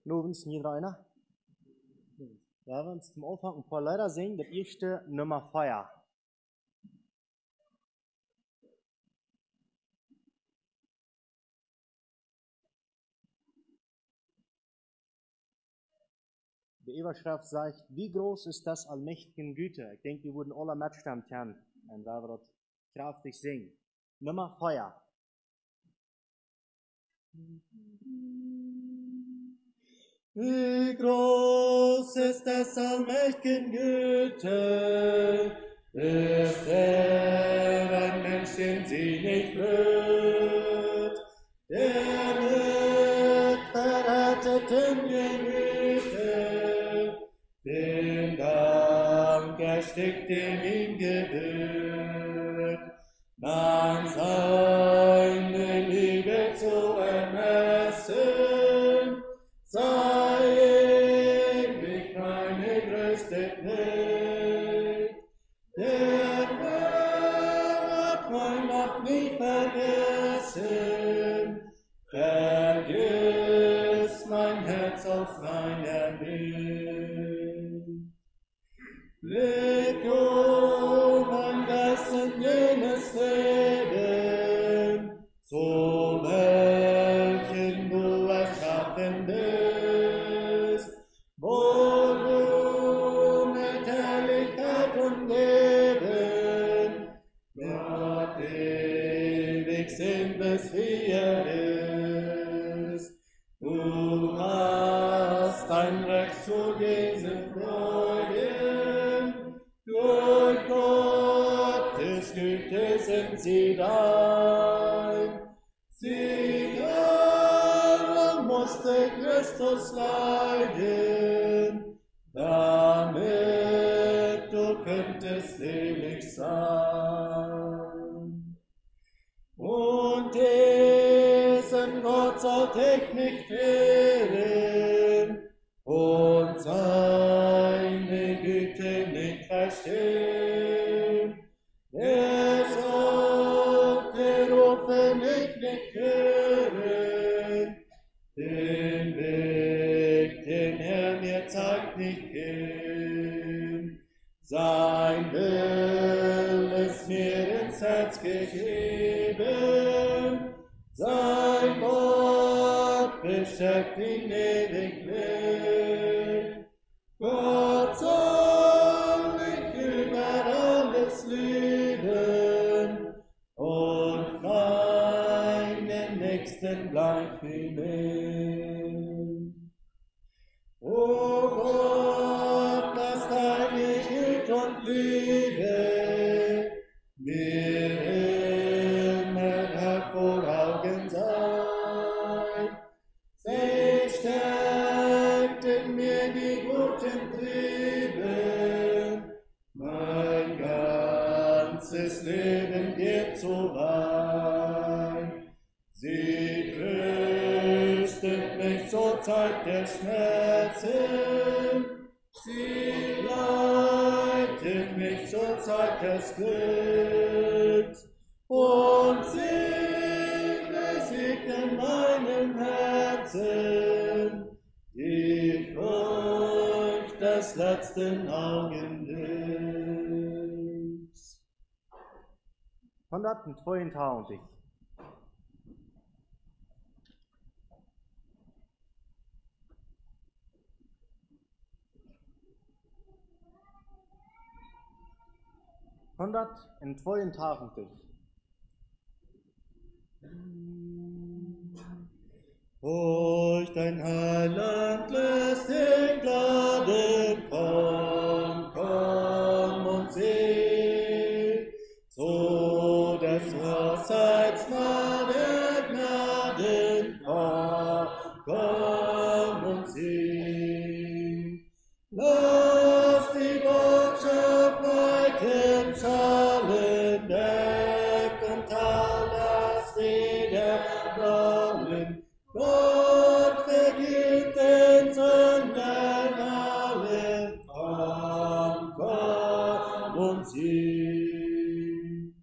Nu wensen jeder einer. Ja, wir uns zum Anfang ein paar Lieder singen. Das erste Nummer Feuer. Die Überschrift sagt, wie groß ist das allmächtige Güte? Ich denke, wir wurden alle mitstimmen können, und da wir das kraftig singen. Nummer Feuer. Wie groß ist das allmächtige Güte, ist ein Mensch, den sie nicht rührt, der mit verretteten Gemüte den Dank erstickt in ihm gebührt, nein, seine Liebe zu ermessen, sei ewig meine größte Pflicht. Der Herr hat mein Macht nie vergessen, vergiss mein Herz auf seiner Welt. Blick mein Geist in jenes Leben, zu welchen du erschaffen bist, wo du mit Herrlichkeit und Leben Gott ewig sind, bis wie ist. Du hast ein Recht zu diesen Freuden, durch Gottes Güte sind sie dein. Sieg alle musste Christus leiden, damit du könntest selig sein. Und diesen Gott sollte ich nicht ehren und seine Güte nicht verstehen. Er sollte rufen, ich nicht hören, den Weg, den er mir zeigt, nicht gehen. Sein Will ist mir ins Herz gegeben, sein Wort beschäftigt ihn ewiglich. Gott soll mich über alles lieben und meinen Nächsten gleich lieben. O Gott, lass deine Güte und Liebe mir immer hervor Augen sein. Sie stärkt in mir die guten Triebe, mein ganzes Leben dir zu weihen. Sie tröstet mich zur Zeit der Schmerzen, sie leitet mich zur Zeit des Glücks, und sie besiegt in meinem Herzen die Furcht des letzten Augenblicks. 122. Durch dein Heiland lässt den Gnaden, komm, komm und sieh, so des Hochzeitsmahl der Gnaden, komm, komm und sieh. Lass die Botschaft weit im Schalen deckt und Tal, lass jeder wollen. Gott vergibt den Sündern alle, komm, komm und sieh.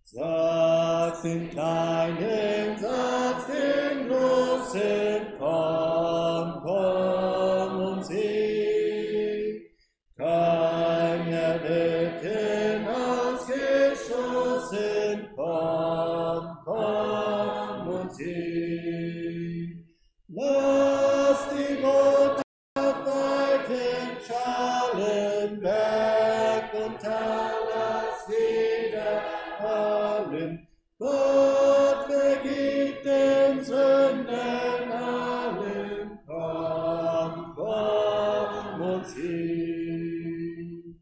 Sag's den Kleinen, sag's den Großen, komm. allen, komm und sieh.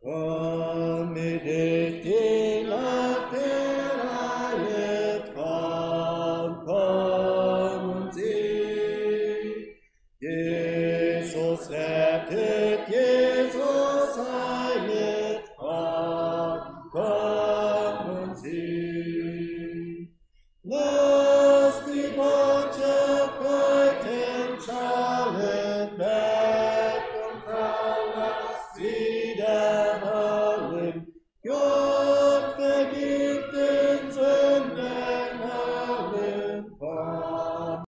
Komm mit die Nacht ereilet, komm und sieh. Jesus rettet, Jesus heilet, komm und sieh. Lass die Botschaft weiten schallen, weg und verlass wiederhallen. Gott vergibt den Sünden allen, komm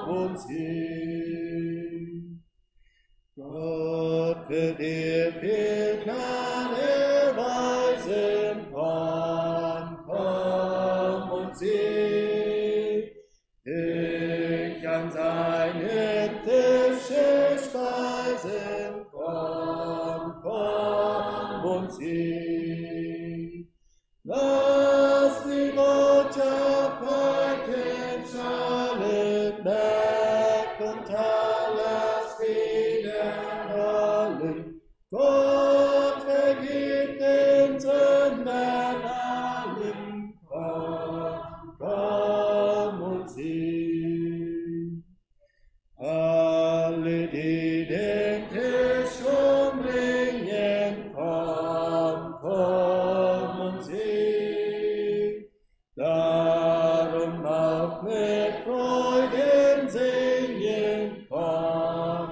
und sieh. Gott will dir viel Gnade weisen, komm und sieh. Dich an seinem Tische speisen, komm und sieh. Lass die Botschaft weiten schallen, weg und alles wiederhallen. Gott vergibt den Sündern allen, komm und sieh. Alle, die den Tisch umringen, komm und sieh. Darum auch mit Freuden singen, komm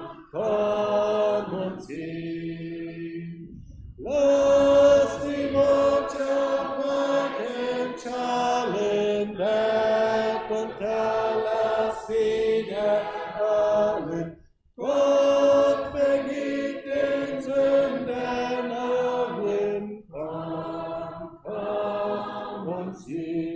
und sieh. Lass die Botschaft weiten schallen, weg und alles wiederhallen. Gott vergibt den Sündern allen, komm und sieh.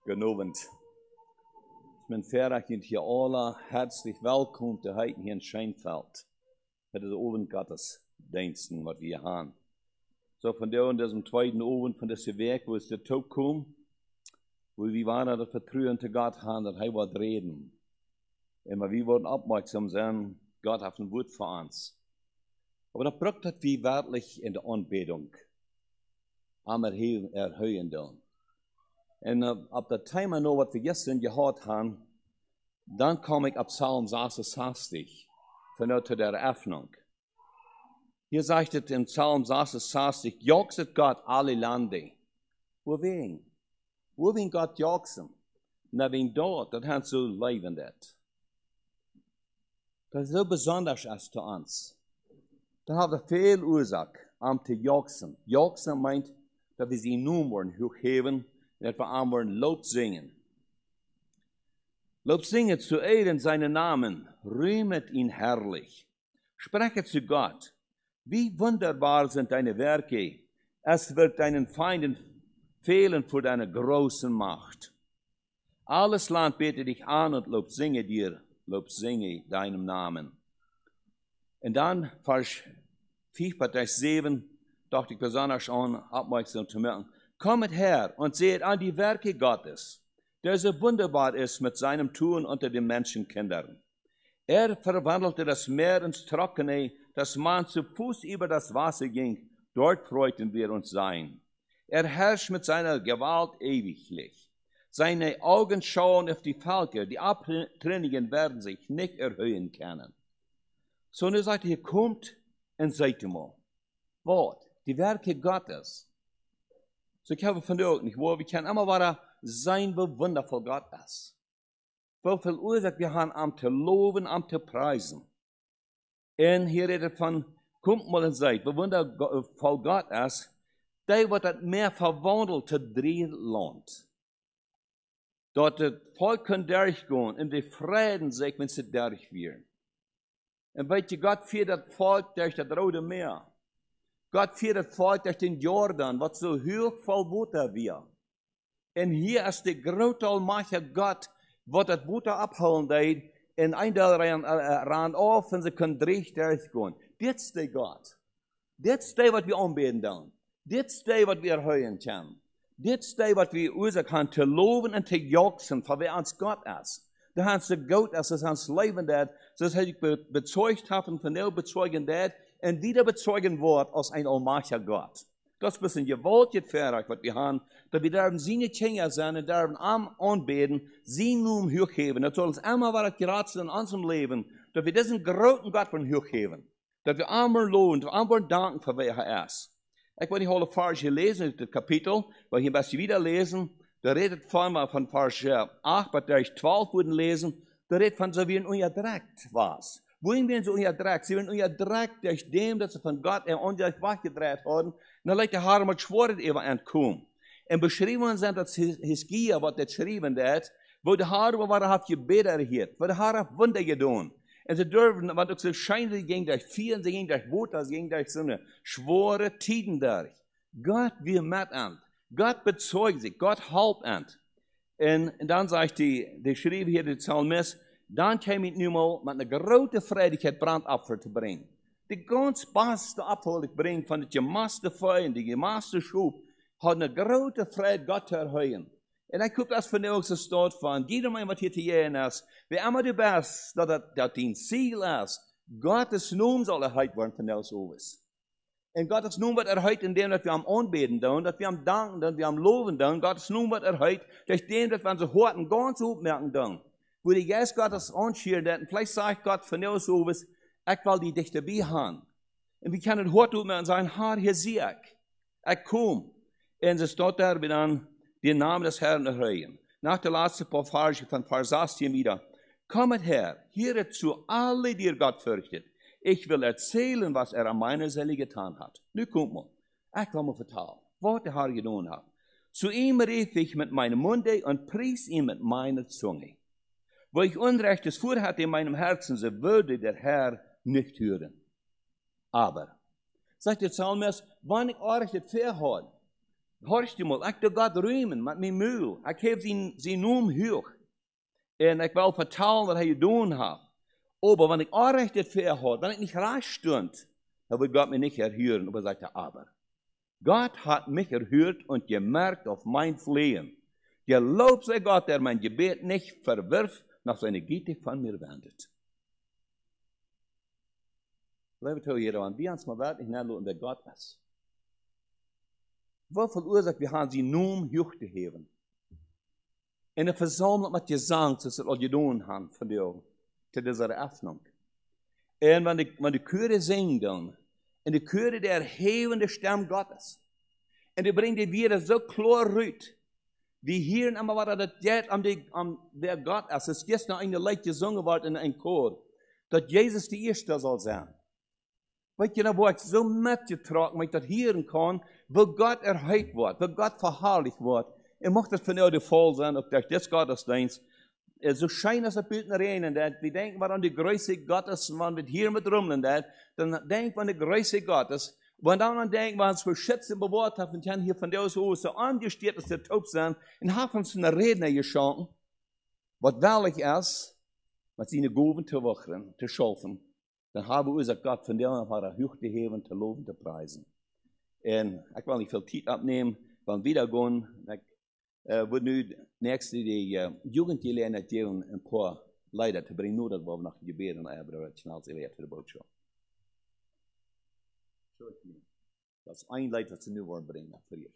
Goedenavond. Ik ben verder in hier alle herzlich welkom te heten hier in Scheinfeld. Het is de Abendgottesdiensten, wat wir haben. So von der und diesem zweiten Abend von diesem Werk, wo es der Tag kam, wo wir waren, das Vertrauen zu Gott haben, dass er wird reden. Und wir wurden aufmerksam sein, Gott hat ein Wort für uns. Aber das braucht das wie wirklich in der Anbetung. Am erhöhen dann. Und ab der Thema noch, was wir gestern gehört haben, dann komme ich ab Psalm 66, von der zu der Eröffnung. Hier sagt es in Psalm 66, jagset Gott alle Lande. Wohin? Wohin Gott jagsen? Na, wen dort, das hat so lebendig. Das ist so besonders als zu uns. Da haben wir viel Ursache, um zu jagsen. Jagsen meint, dass wir sie Nummern hochheben, und dass wir einmal Lob singen. Lob singen zu Ehren seinen Namen, rühmet ihn herrlich. Spreche zu Gott, wie wunderbar sind deine Werke, es wird deinen Feinden fehlen vor deiner großen Macht. Alles Land bete dich an und Lob singe dir, Lob singe deinem Namen. Und dann, Vers 4, Vers 7, dachte ich besonders an, aufmerksam zu machen. Kommet her und seht an die Werke Gottes, der so wunderbar ist mit seinem Tun unter den Menschenkindern. Er verwandelte das Meer ins Trockene, dass man zu Fuß über das Wasser ging, dort freuten wir uns sein. Er herrscht mit seiner Gewalt ewiglich. Seine Augen schauen auf die Völker, die Abtrünnigen werden sich nicht erhöhen können. So eine Seite hier kommt und seht mal, Wort, die Werke Gottes. So ich habe von der nicht, wo wir können immer weiter sein, wie wundervoll Gott ist. Wie viel Ursache wir haben, am zu loben, am zu preisen. Und hier redet von, kommt mal und seid, wie wundervoll Gott ist, der wird das mehr verwandelt zu 3 Land. Dort das Volk kann durchgehen, in die Frieden sich, wenn sie durchführen. Und weißt du, Gott führt das Volk durch das Rote Meer. Gott führt das Volk durch den Jordan, was so hoch voll Wasser wird. Und hier ist der große allmächtige Gott, was das Wasser abholen deed, en ein Teil ran auf und sie können durchgehen. Das ist der Gott. Das ist der, was wir anbeten dann. Das ist der, was wir erhöhen können. Das ist der, was wir Ursache haben, zu loben und zu jauchzen, für wer uns Gott ist. Der hat so Gott ist, das uns Leben dat, das ich bezeugt habe und von der bezeugen dat, und wieder bezeugen wird als ein allmächtiger Gott. Das ist ein bisschen gewaltig fertig, was wir haben, dass wir dürfen seine Kinder sein und dürfen anbeten, sein Namen hochheben. Das soll uns immer was gerade in unserem Leben, dass wir diesen großen Gott von hochheben. Dass wir einmal loben, dass wir einmal danken, für wer er ist. Ich will nicht alle Verse lesen, das Kapitel, weil ich ein bisschen wieder lesen. Da redet von Vers 8, bis durch 12 würden lesen, da redet von so wie in euer Dreck was. Wohin werden sie euer Dreck? Sie werden euer Dreck durch dem, dass sie von Gott und euch weggedreht haben. Und dann legt der Herr mit Schworen über entkommen. Und beschrieben sind das Hiskia, was das geschrieben hat, wo der Herr hat gebetet hat, wo der Herr hat Wunder getan. Und sie dürfen, was auch so scheint, sie gehen durch Vieren, sie gehen durch Wutter, sie gehen durch so eine schwere Tiden durch. Gott wir mit an. Gott bezeugt sich, Gott halbt an. Und dann sagt die schrieb hier, der Psalmist, dann käme ich nun mal mit einer großen Freudigkeit Brandopfer zu bringen. Die ganz beste Opfer, die ich bringe, von der gemaste Feuer und die gemaste Schub, hat eine große Freude, Gott zu erhöhen. Und ich gucke das von der nächsten Stadt von, jeder Mann, was hier zu jähen ist, wie immer du bist, dass dein Ziel ist, Gottes Namen soll erhöht werden von der Oves. Und Gottes Namen wird erhöht, indem wir am Anbeten tun, dass wir am Danken tun, wir am Loben tun. Gottes Namen wird erhöht, durch den, dass wir unsere Horten ganz aufmerken tun. Wo die Geist Gottes anschieren, und vielleicht sagt Gott von der Oves, ich will die dich dabei haben. Und wir können Hort aufmerken und sagen, Herr, hier sehe ich komme. Und es steht da, wir dann den Namen des Herrn erhöhen. Nach der letzten paar Verse von Vers 18 wieder. Kommet her, hieret zu alle, die Gott fürchtet. Ich will erzählen, was an meiner Seele getan hat. Nu kommt mal. Ich will mal vertellen, was der Herr getan hat. Zu ihm rief ich mit meinem Munde und pries ihn mit meiner Zunge. Wo ich Unrechtes vorhatte in meinem Herzen, so würde der Herr nicht hören. Aber, sagt der Psalmist, wann ich Unrechtes verhört, horchst du mal, ich will Gott rühmen mit meinem Mühl. Ich habe seinen Namen hoch. Und ich will vertellen, was er getan hat. Aber wenn ich Unrechtes verhört, wenn ich nicht recht stund, dann wird Gott mich nicht erhören. Aber er sagte, aber Gott hat mich erhört und gemerkt auf mein Flehen. Gelobt sei Gott, der mein Gebet nicht verwirft, nach seiner Güte von mir wendet. Liebe Zuhörer, wir uns mal wirklich nachschauen, wer Gott ist. Wat veroorzaakt wir haben sie Namen hochzuheben. In der Versammlung mit Gesang, das wir getan haben von dir, zu dieser Eröffnung. Und wenn die Chöre singen dann, in die Chöre der erhebende Stimme Gottes, und die bringen die wieder so klar rüt, wie hier immer war das jetzt am der Gott ist. Es ist gestern eine Leid gesungen worden in einem Chor, dass Jesus die Erste soll sein. Weet je, wo ich so mitgetragen, wenn ich das hören kann, wo Gott erhöht wird, wo Gott verherrlicht wird. Ich möchte das von euch der Fall sein, auch durch das Gottesdienst. So scheint es ein bisschen rein, wir denken mal an die Größe Gottes, wenn wir hier mit rummeln, dann denken wir an die Größe Gottes. Und dann denken wir, uns für Schätze bewahrt haben, und hier von der aus so angesteht, dass der taub sind, und haben uns eine Redner geschenkt, was wahrlich ist, was ihnen Goven zu wachen, zu schaffen. Dann haben wir uns Gott von der Art hoch zu heben, zu loben, zu preisen. Und ich will nicht viel Zeit abnehmen, weil wieder gehen. Ich würde nu nächste die Jugendliche geben, ein paar Leiter zu bringen, nur dass wir nach Gebeten aber schnell zu der Botschaft. Das ist ein Leiter zu nur bringen, für ihr.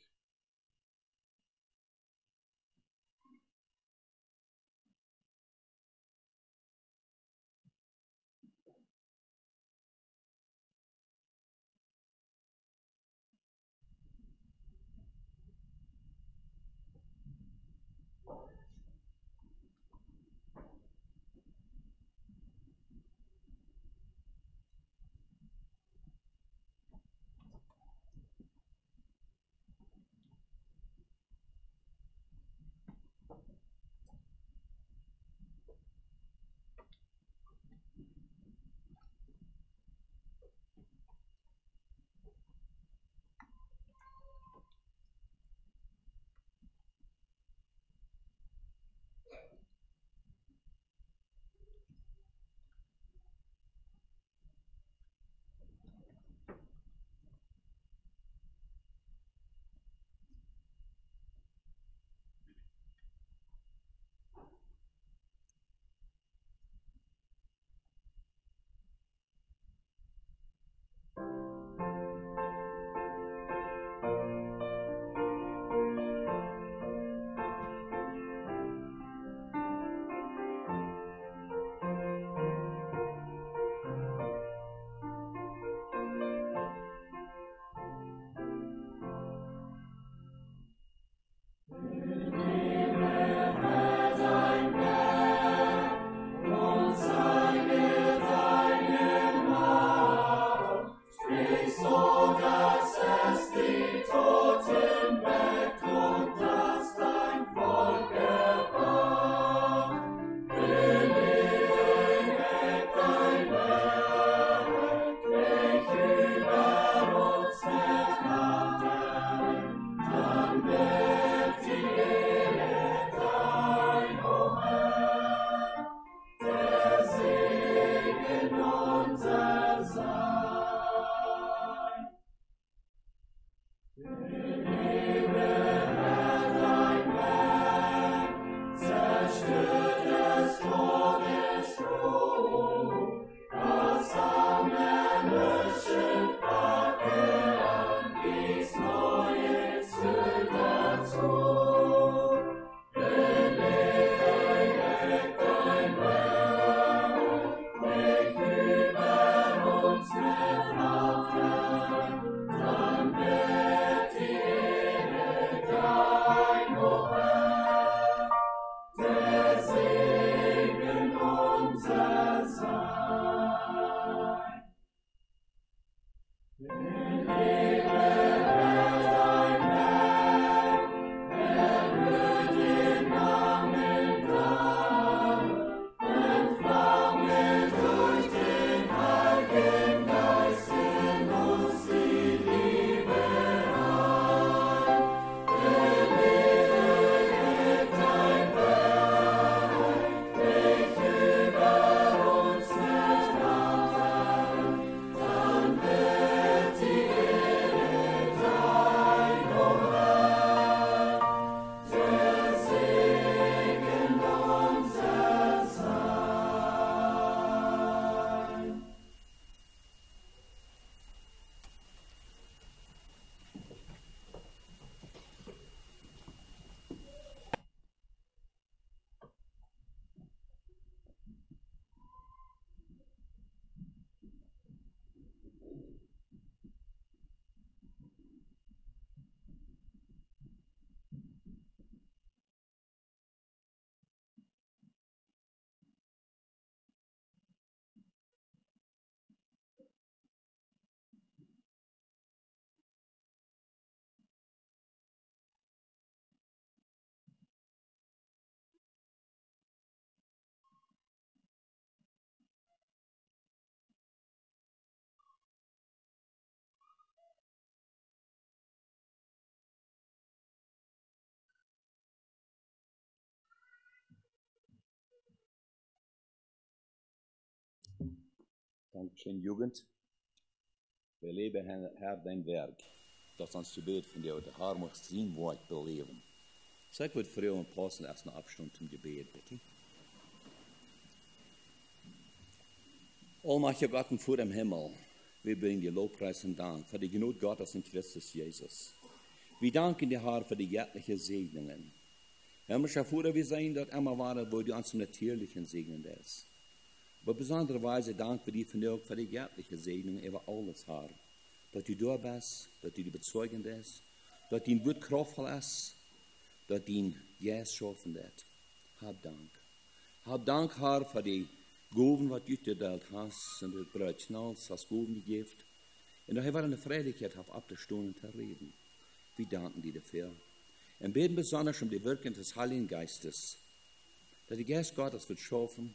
Dankeschön, Jugend. Wir leben, Herr, dein Werk. Dat ons te bed van jou, de Haar mag zien wat ik beleven. Zeg ik wat voor jou en passen als een afstand zum Gebet, bitte. Almachtiger Gott und vor dem Himmel, wir bringen dir Lobpreis und Dank für die Gnade Gottes in Christus Jesus. Wir danken dir, Herr, für die göttlichen Segnungen. Himmlischer Vater, wir sehen dort immer weiter, wo du uns natürlichen segnen ist. Aber besondere Weise danken wir dir für die göttlichen Segnungen über alles, Herr. Dat u daar bent, dat u die bezeugend is, dat u Wort krachtvoll ist, dat u Jes schaffen wird. Hab Dank. Hab Dank, Herr, für die Gaben, was du geteilt hast, und das Brötchen als Gaben gegeben. Und dass wir eine Freiheit haben, abzustehen zu reden. Wir danken dir dafür. Und beten besonders die Wirkung des Heiligen Geistes, dass der Geist Gottes wird schaffen,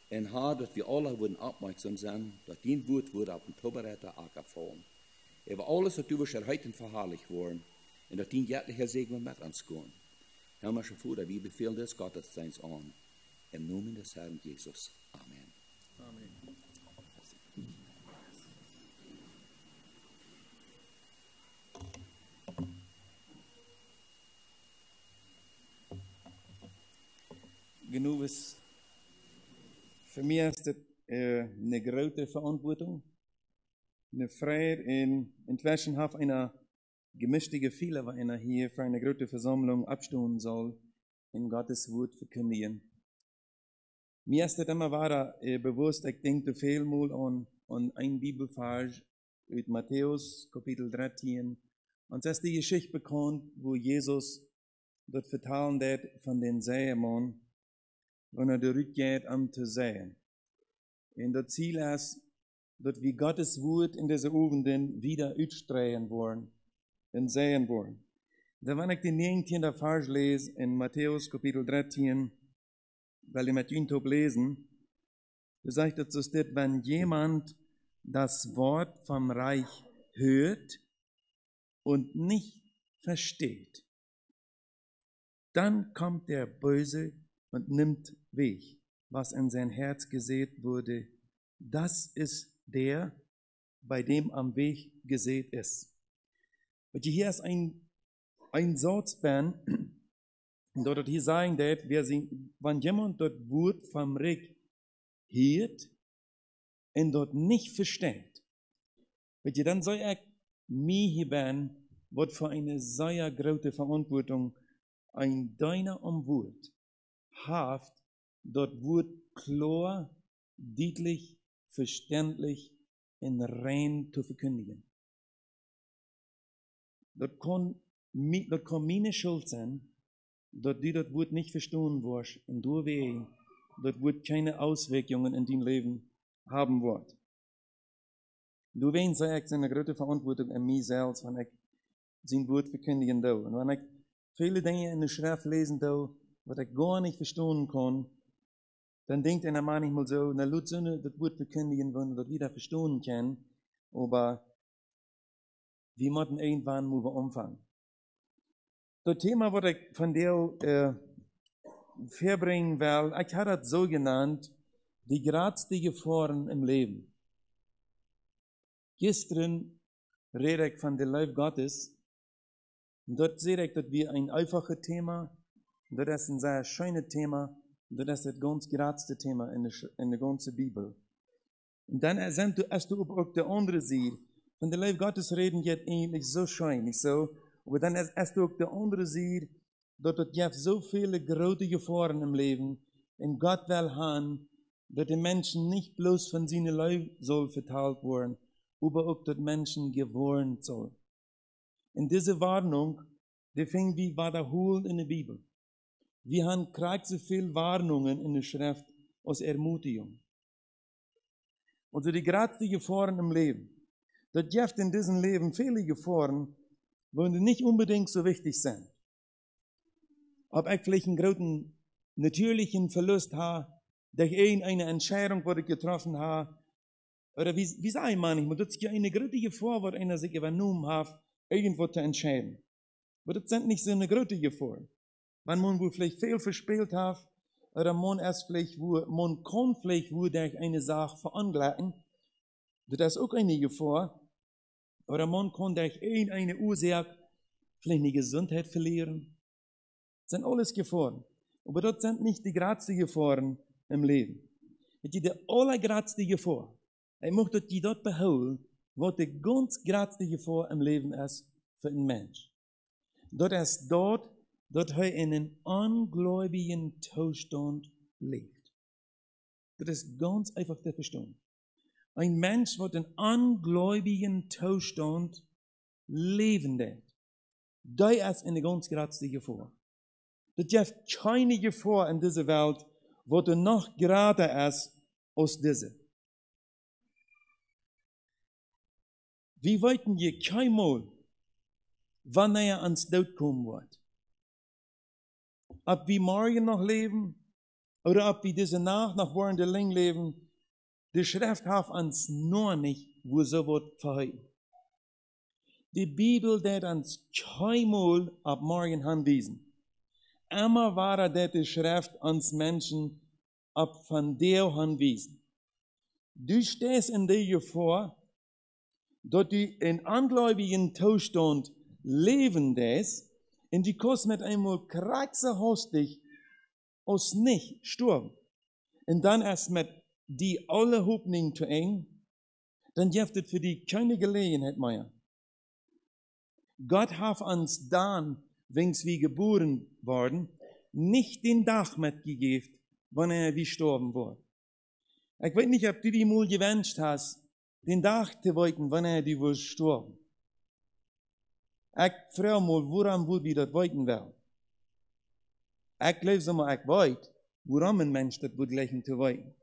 und Herr, dass wir alle würden aufmerksam sein, dass dein Wort wird auf den vorbereiteten Acker fallen. Über alles, was du heute verherrlicht worden, und dass dein göttlicher Segen mit uns gehen. Himmlischer Vater, wir befehlen des Gottesdienst an. Im Namen des Herrn Jesus. Amen. Amen. Genug ist, für mich ist das eine große Verantwortung. Eine Freiheit inzwischen hat einer gemischte Gefühle, weil einer hier für eine große Versammlung abstehen soll, in Gottes Wort verkündigen. Mir ist das immer weiter bewusst, ich denke viel mal an ein Bibelvers aus Matthäus, Kapitel 13. Und das ist die Geschichte bekannt, wo Jesus dort vertalen wird von den Sämann, wenn zurückgeht, zu säen. Und das Ziel ist, dass wir Gottes Wort in diese Abenden wieder ausstreuen wollen und sehen wollen. Da wenn ich den 19. Vers lese in Matthäus Kapitel 13, weil ich mit Ihnen lesen, da sagt es so steht, wenn jemand das Wort vom Reich hört und nicht versteht, dann kommt der Böse und nimmt weg, was in sein Herz gesät wurde. Das ist der, bei dem am Weg gesät ist. Und hier ist ein Satz, dort hier sagen, wenn jemand dort Wort vom Reich hört und dort nicht versteht, dann soll mir hier werden, was für eine sehr große Verantwortung ein deiner Wort haft, dort Wort klar, deutlich, verständlich und rein zu verkündigen. Dort kann meine Schuld sein, dass du das Wort nicht verstehen wirst und du das Wort keine Auswirkungen in dein Leben haben wird. Du weißt, ich eine große Verantwortung an mich selbst, wenn ich sein Wort verkündigen darf. Und wenn ich viele Dinge in der Schrift lesen darf, was ich gar nicht verstehen kann, dann denkt einer manchmal so, na, lass uns das Wort verkündigen, wenn wir das wieder verstehen können, aber wir müssen irgendwann anfangen. Das Thema, was ich von dir verbringen will, ich habe das so genannt, die größten Gefahren im Leben. Gestern rede ich von der Liebe Gottes, und dort sehe ich, dass wir ein einfaches Thema, das ist ein sehr schönes Thema, das ist das ganz größte Thema in der ganzen Bibel. Und dann hast du auch der andere Seite, von der Liebe Gottes reden jetzt eigentlich so schön, nicht so, aber dann hast du auch der andere Seite, dass es gibt so viele große Gefahren im Leben, und Gott will haben, dass die Menschen nicht bloß von seinen Leib soll verteilt werden, aber auch, dass Menschen gewarnt soll. Und diese Warnung, die fängt wie wiederholt in der Bibel. Wir haben kriegt so viele Warnungen in der Schrift als Ermutigung. Also die größten Gefahren im Leben. Das gibt in diesem Leben viele Gefahren, die nicht unbedingt so wichtig sind. Ob ich vielleicht einen großen natürlichen Verlust habe, durch eine Entscheidung, die ich getroffen habe, oder wie sage ich manchmal, das ist ja eine große Gefahr, die einer sich übernommen hat, irgendwo zu entscheiden. Aber das sind nicht so eine große Gefahr. Wenn man wohl vielleicht viel verspielt hat, oder man erst vielleicht, man kann vielleicht durch eine Sache veranlassen, Das ist auch eine Gefahr. Oder man kann durch eine Ursache vielleicht die Gesundheit verlieren. Das sind alles Gefahren. Aber das sind nicht die größten Gefahren im Leben. Die allergrößte Gefahr, ich möchte die dort behouden, was die ganz größte Gefahr im Leben ist für einen Mensch. Das ist dort, dass er in einem ungläubigen Zustand lebt. Das ist ganz einfach zu verstehen. Ein Mensch, der in ungläubigen Zustand leben wird, der ist eine ganz größte Gefahr. Das gibt keine Gefahr in dieser Welt, wo noch größer ist als diese. Wir wissen je keinmal, wann ans Tod kommen wird. Ob wir morgen noch leben, oder ob wir diese Nacht noch während der Lang leben, die Schrift hat uns noch nicht, wo so wird verhalten. Die Bibel wird uns keinmal ab morgen hinweisen. Immer war die Schrift uns Menschen ab von der hinweisen. Du stehst in der Gefahr, dass du in ungläubigen Zustand leben des, und die kannst mit einmal kraxe hastig aus nicht sterben. Und dann erst mit die alle Hoffnung zu eng, dann gibt es für die keine Gelegenheit mehr. Gott hat uns dann, wenn wir geboren worden, nicht den Tag mitgegeben, wann wir sterben wird. Ich weiß nicht, ob du die mal gewünscht hast, den Tag zu wollten, wann du wirst sterben. Ich frage mal, woran würde ich das wollten werden? Ich glaube mal, ich weiß, woran ein Mensch das würde gleichen zu wollten.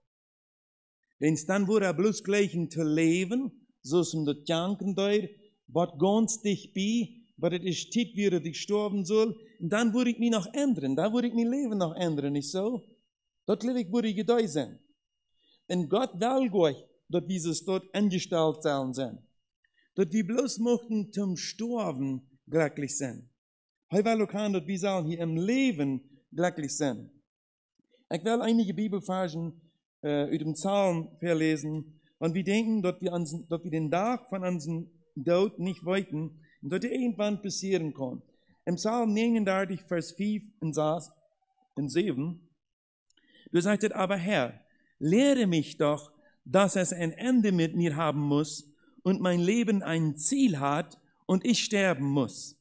Denn dann würde bloß gleichen zu leben, so es das Janken deut, was ganz dich bei, was es ist Zeit, wie ich sterben soll, und dann würde ich mich noch ändern, da würde ich mein Leben noch ändern, nicht so? Das glaube ich, würde ich gedei sein. Und Gott will euch, dass dieses dort angestellt sein. Dass wir bloß möchten zum Sterben glücklich sein. Heute will auch dass wir sollen hier im Leben glücklich sein. Ich will einige Bibelversen aus dem Psalm verlesen, und wir denken, dass wir den Tag von unserem Tod nicht wollten, und dass er irgendwann passieren kann. Im Psalm 39, Vers 5 und 6 und 7, du sagst, aber Herr, lehre mich doch, dass es ein Ende mit mir haben muss und mein Leben ein Ziel hat und ich sterben muss.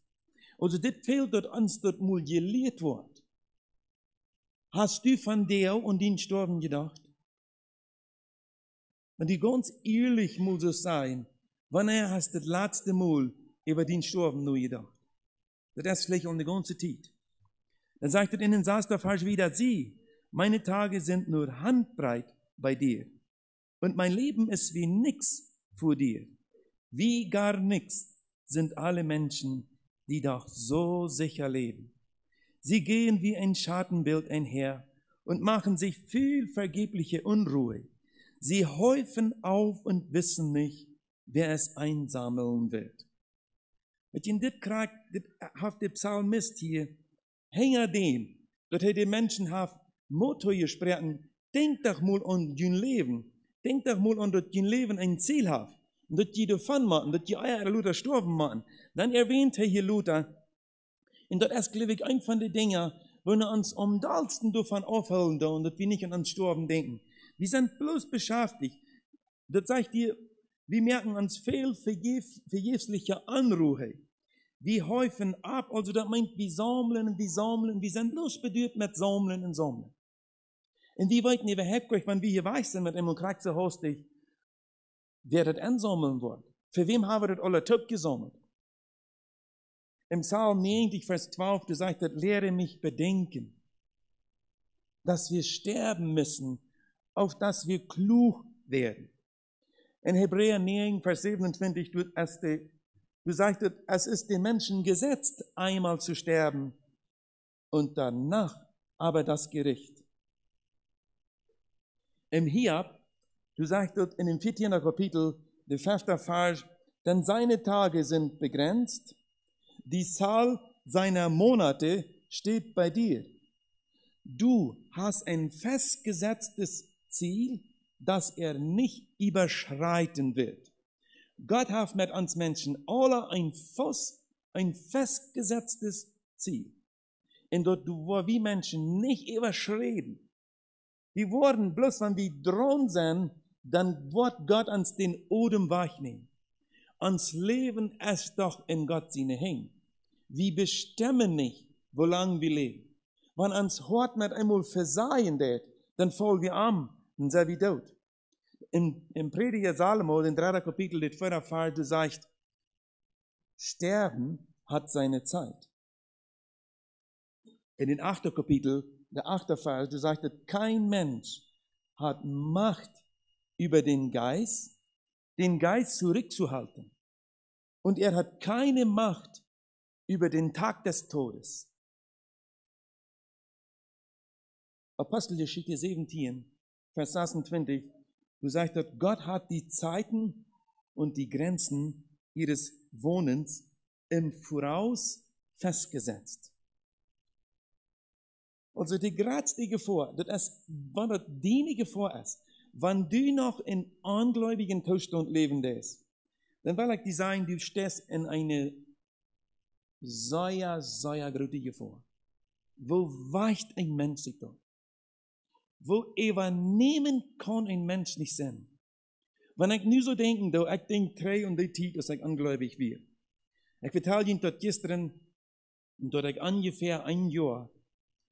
Also das fehlt dort uns, dort mal gelehrt wird. Hast du von der und den Sterben gedacht? Und die ganz ehrlich muss es sein, wann hast das letzte Mal über den Sterben nur gedacht? Das ist vielleicht auch eine ganze Zeit. Dann sagt er in den Vers wieder, sieh, meine Tage sind nur handbreit bei dir. Und mein Leben ist wie nix vor dir. Wie gar nix sind alle Menschen, die doch so sicher leben. Sie gehen wie ein Schattenbild einher und machen sich viel vergebliche Unruhe. Sie häufen auf und wissen nicht, wer es einsammeln wird. Mit in dit kriegt, dit hat der Psalmist hier, hänger dem, dass er den Menschen hat, Motto gesprochen, denk doch mal an dein Leben. Denk doch mal an, dass dein Leben ein Ziel hat. Und dass die davon machen, dass die Eier Luther sterben machen. Dann erwähnt er hier Luther. Und das ist, glaube ich, ein von den Dingen, wo wir uns am dollsten davon aufhalten, und dass wir nicht an uns Sterben denken. Wir sind bloß beschäftigt. Das sagt dir, wir merken uns viel vergebliche Anrufe. Wir häufen ab, also das meint, wir sammeln und wir sammeln. Wir sind bloß bedürft mit Sammeln und Sammeln. Und die wollten überhaupt gleich, wenn wir hier weiß sind mit einem Charakter hostig, wer das ansammeln wird. Für wem haben wir das alle Typ gesammelt? Im Psalm 90, Vers 12, du sagst, lehre mich bedenken, dass wir sterben müssen, auf dass wir klug werden. In Hebräer 9, Vers 27, du sagst, es ist den Menschen gesetzt, einmal zu sterben und danach aber das Gericht. Im Hiob, du sagst in dem 14. Kapitel, der 5. Vers, denn seine Tage sind begrenzt, die Zahl seiner Monate steht bei dir. Du hast ein festgesetztes Ziel, dass nicht überschreiten wird. Gott hat mit uns Menschen alle ein festgesetztes Ziel. Und dort, wo wir Menschen nicht überschreiten, wir wollen bloß, wenn wir dran sind, dann wird Gott uns den Odem wegnehmen. Uns Leben ist doch in Gott seine Hände. Wir bestimmen nicht, wie lange wir leben. Wenn uns Hort mit einmal versagen wird, dann fallen wir an und sind wir tot. Im Prediger Salomo, den 3. Kapitel, der 4. Vers, du sagst, Sterben hat seine Zeit. In den 8. Kapitel, der 8. Vers, du sagst, kein Mensch hat Macht über den Geist zurückzuhalten. Und er hat keine Macht über den Tag des Todes. Apostelgeschichte 17, Vers 26, du sagst, Gott hat die Zeiten und die Grenzen ihres Wohnens im Voraus festgesetzt. Also die größte Gefahr, das ist, wenn das die Gefahr ist, wenn du noch in ungläubigen Zustand leben lässt, dann will ich dir sagen, du stehst in eine sehr, sehr große Gefahr. Wo weicht ein Mensch sich dort? Wo übernehmen kann ein Mensch nicht sein. Wenn ich nur so denke, ich denke 3 und die Zeit, dass ich ungläubig werde. Ich vertelle Ihnen dort gestern, dass ich ungefähr ein Jahr,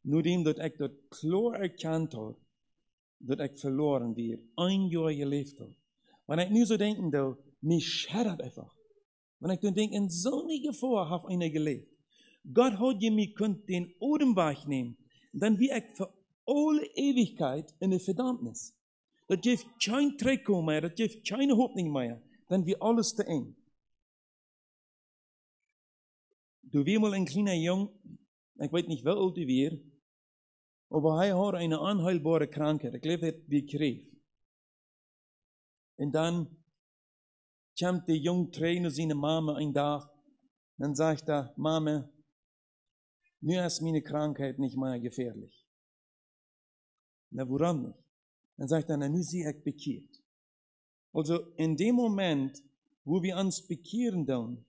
nur dem, dass ich dort klar erkannt habe, dass ich verloren werde, ein Jahr gelebt habe. Wenn ich nur so denke, mich schert einfach. Wenn ich dann denke, in so einer Gefahr habe ich gelebt. Gott hat mir den Odem wegnehmen, dann wie ich für alle Ewigkeit in der Verdammnis. Das gibt kein Trekko mehr, das gibt keine Hoffnung mehr, dann wie alles zu eng. Du wirst mal ein kleiner Jung, ich weiß nicht, wie alt du wirst, aber er hat eine unheilbare Krankheit, ich glaube, er wie Krebs. Und dann kommt der junge Trainer seine Mama ein Tag, dann sagt er, Mama, nur ist meine Krankheit nicht mehr gefährlich. Na, woran nicht? Dann sagt er, na, nu sie ich bekehrt. Also, in dem Moment, wo wir uns bekehren dann,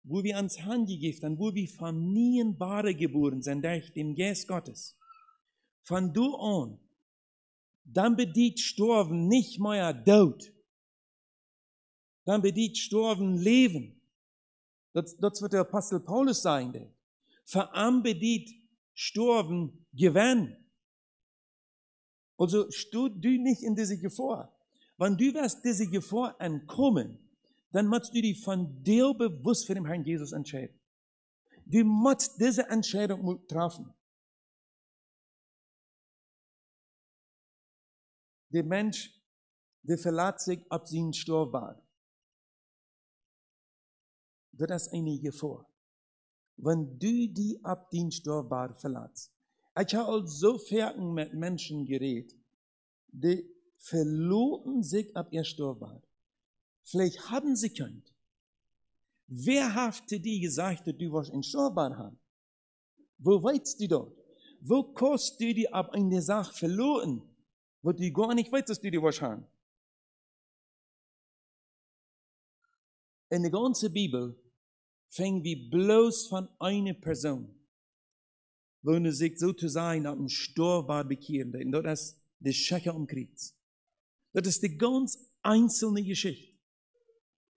wo wir uns handgegeben, wo wir Familienbare geboren sind, durch den Geist Gottes, von du an, dann bedient Sterben nicht mehr Tod. Dann bedient Sterben Leben. Das wird der Apostel Paulus sagen. Für am bedient Sterben Gewinn. Also stehst du nicht in diese Gefahr. Wenn du wirst diese Gefahr entkommen, dann musst du dich von dir bewusst für den Herrn Jesus entscheiden. Du musst diese Entscheidung treffen. Der Mensch, der verlässt sich auf seinen Storbad. Das ist eine Gefahr. Wenn du die auf den Storbad verlässt. Ich habe so viel mit Menschen geredet, die verloren sich auf ihr Storbad. Vielleicht haben sie könnt. Wer hat dir gesagt, dass du was in Storbad hast? Wo weißt du dort? Wo kannst du dir ab eine Sache verloren, wo du gar nicht weißt, dass du dir was hast? In der ganzen Bibel fängt wir bloß von einer Person, wo sich sozusagen auf dem Storbad bekehren. Und das ist der Schächer am Kreuz. Das ist die ganz einzelne Geschichte.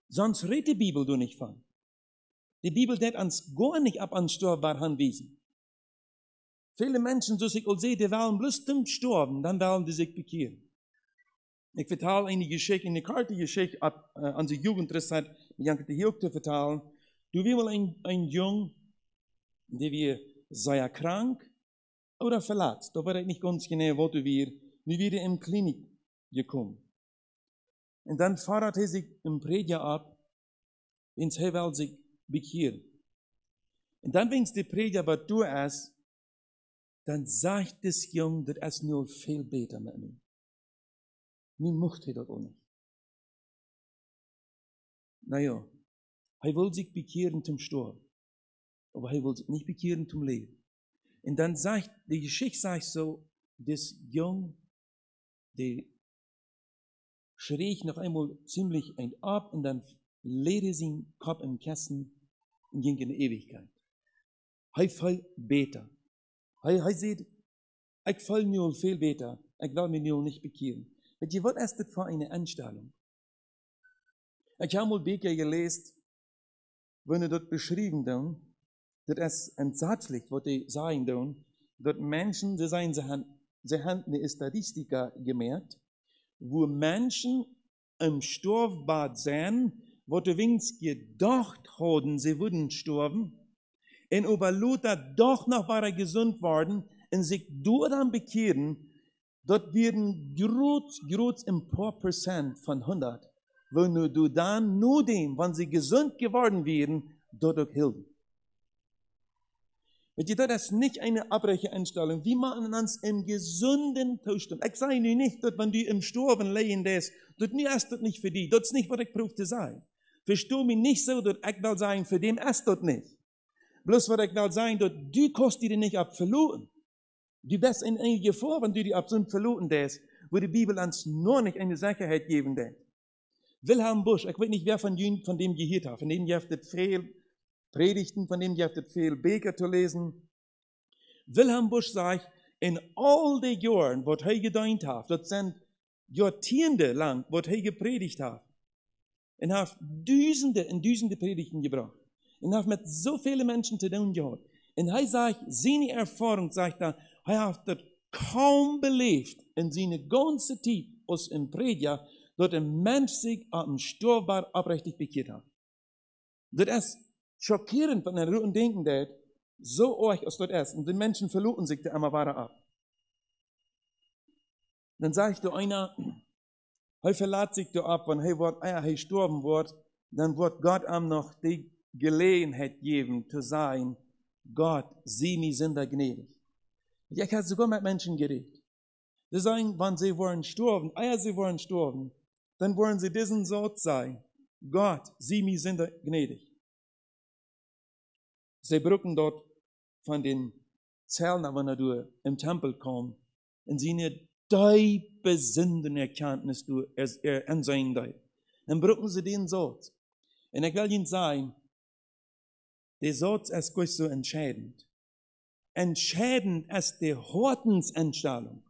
Sonst redet die Bibel du nicht von. Die Bibel wird uns gar nicht ab an Storbad anwiesen. Viele Menschen, so sich sehen, die wollen bloß zum Sterben, dann wollen die sich bekehren. Ich verteile eine Geschichte, eine karte Geschichte ab an die Jugendreszeit, die ich hier auch zu vertellen. Du wirst mal ein Jung, der wir sei krank oder verletzt. Da weiß ich nicht ganz genau, wo du wirst. Wir wieder in die Klinik gekommen. Und dann fahrt er sich im Prediger ab, ins Hevel sich bekehren. Und dann, wenn der Prediger was du ist, dann sagt das Jung, das ist nur viel besser mit mir. Mir mochte er das auch nicht. Naja, er will sich bekehren zum Sturm. Aber er will sich nicht bekehren zum Leben. Und dann sagt, die Geschichte sagt so, das Jung, der schräg noch einmal ziemlich ein ab und dann leerte sein Kopf im Kissen und ging in die Ewigkeit. Er voll beter. Er sieht, ich voll nur viel beter. Ich will mich nur nicht bekehren. Weet je, was ist das für eine Einstellung? Ich habe mal Bücher gelesen, wenn er dort beschrieben dann, das ist entsetzlich, was die sagen dann, dass Menschen, sie haben eine Statistik gemerkt, wo Menschen im Storbad sind, wo die wenigstens gedacht haben, sie würden sterben, und über Luther doch noch war gesund worden, und sich dort dann bekehren, dort werden groß ein paar Prozent von 100, wenn du dann nur dem, wenn sie gesund geworden wären, dort auch hilft. Weet je, das ist nicht eine abbreche Einstellung. Wir machen uns im gesunden Zustand. Ich sage nicht, dass wenn du im Sterben liegen lässt, das ist das nicht für dich. Das ist nicht, was ich brauche zu sein. Versteh mich nicht so, dass ich will sagen, für den ist das nicht. Bloß, was ich will sagen, dass du kannst dir nicht abverloren. Du bist in einer Gefahr, wenn du die Absund verloren lässt, wo die Bibel uns nur nicht eine Sicherheit geben will. Wilhelm Busch, ich weiß nicht, wer von dem gehört hat, von dem ihr habt das viel Predigten, von dem ihr habt das viel Bücher zu lesen. Wilhelm Busch sagt, in all den Jahren, was er gedient hat, das sind Jahrzehnte lang, was er gepredigt hat, und hat Dutzende Predigten gebracht. Und hat mit so vielen Menschen zu tun gehabt. Und er sagt, seine Erfahrung, sagt er hat das kaum belebt in seine ganze Zeit aus im Prediger, dass ein Mensch sich am Storbad aufrichtig bekehrt hat. Das ist schockierend, wenn er darüber denken wird, so euch als das ist. Und die Menschen verloren sich da immer weiter ab. Dann sagt einer, er verlässt sich da ab, wenn er sterben wird, dann wird Gott ihm noch die Gelegenheit geben, zu sagen, Gott, sieh mir Sünder gnädig. Ich habe sogar mit Menschen geredet. Sie sagen, wenn sie wollen sterben, sie wollen sterben, dann wollen sie diesen Satz sagen, Gott, sieh mir Sünder gnädig. Sie brücken dort von den Zellen, wenn er im Tempel kommt, und sie eine tiefe Sündenerkenntnis in sein Leib. Dann brücken sie den Satz. Und ich will Ihnen sagen, der Satz ist gar so entscheidend. Entscheidend ist die Hortenseinstellung.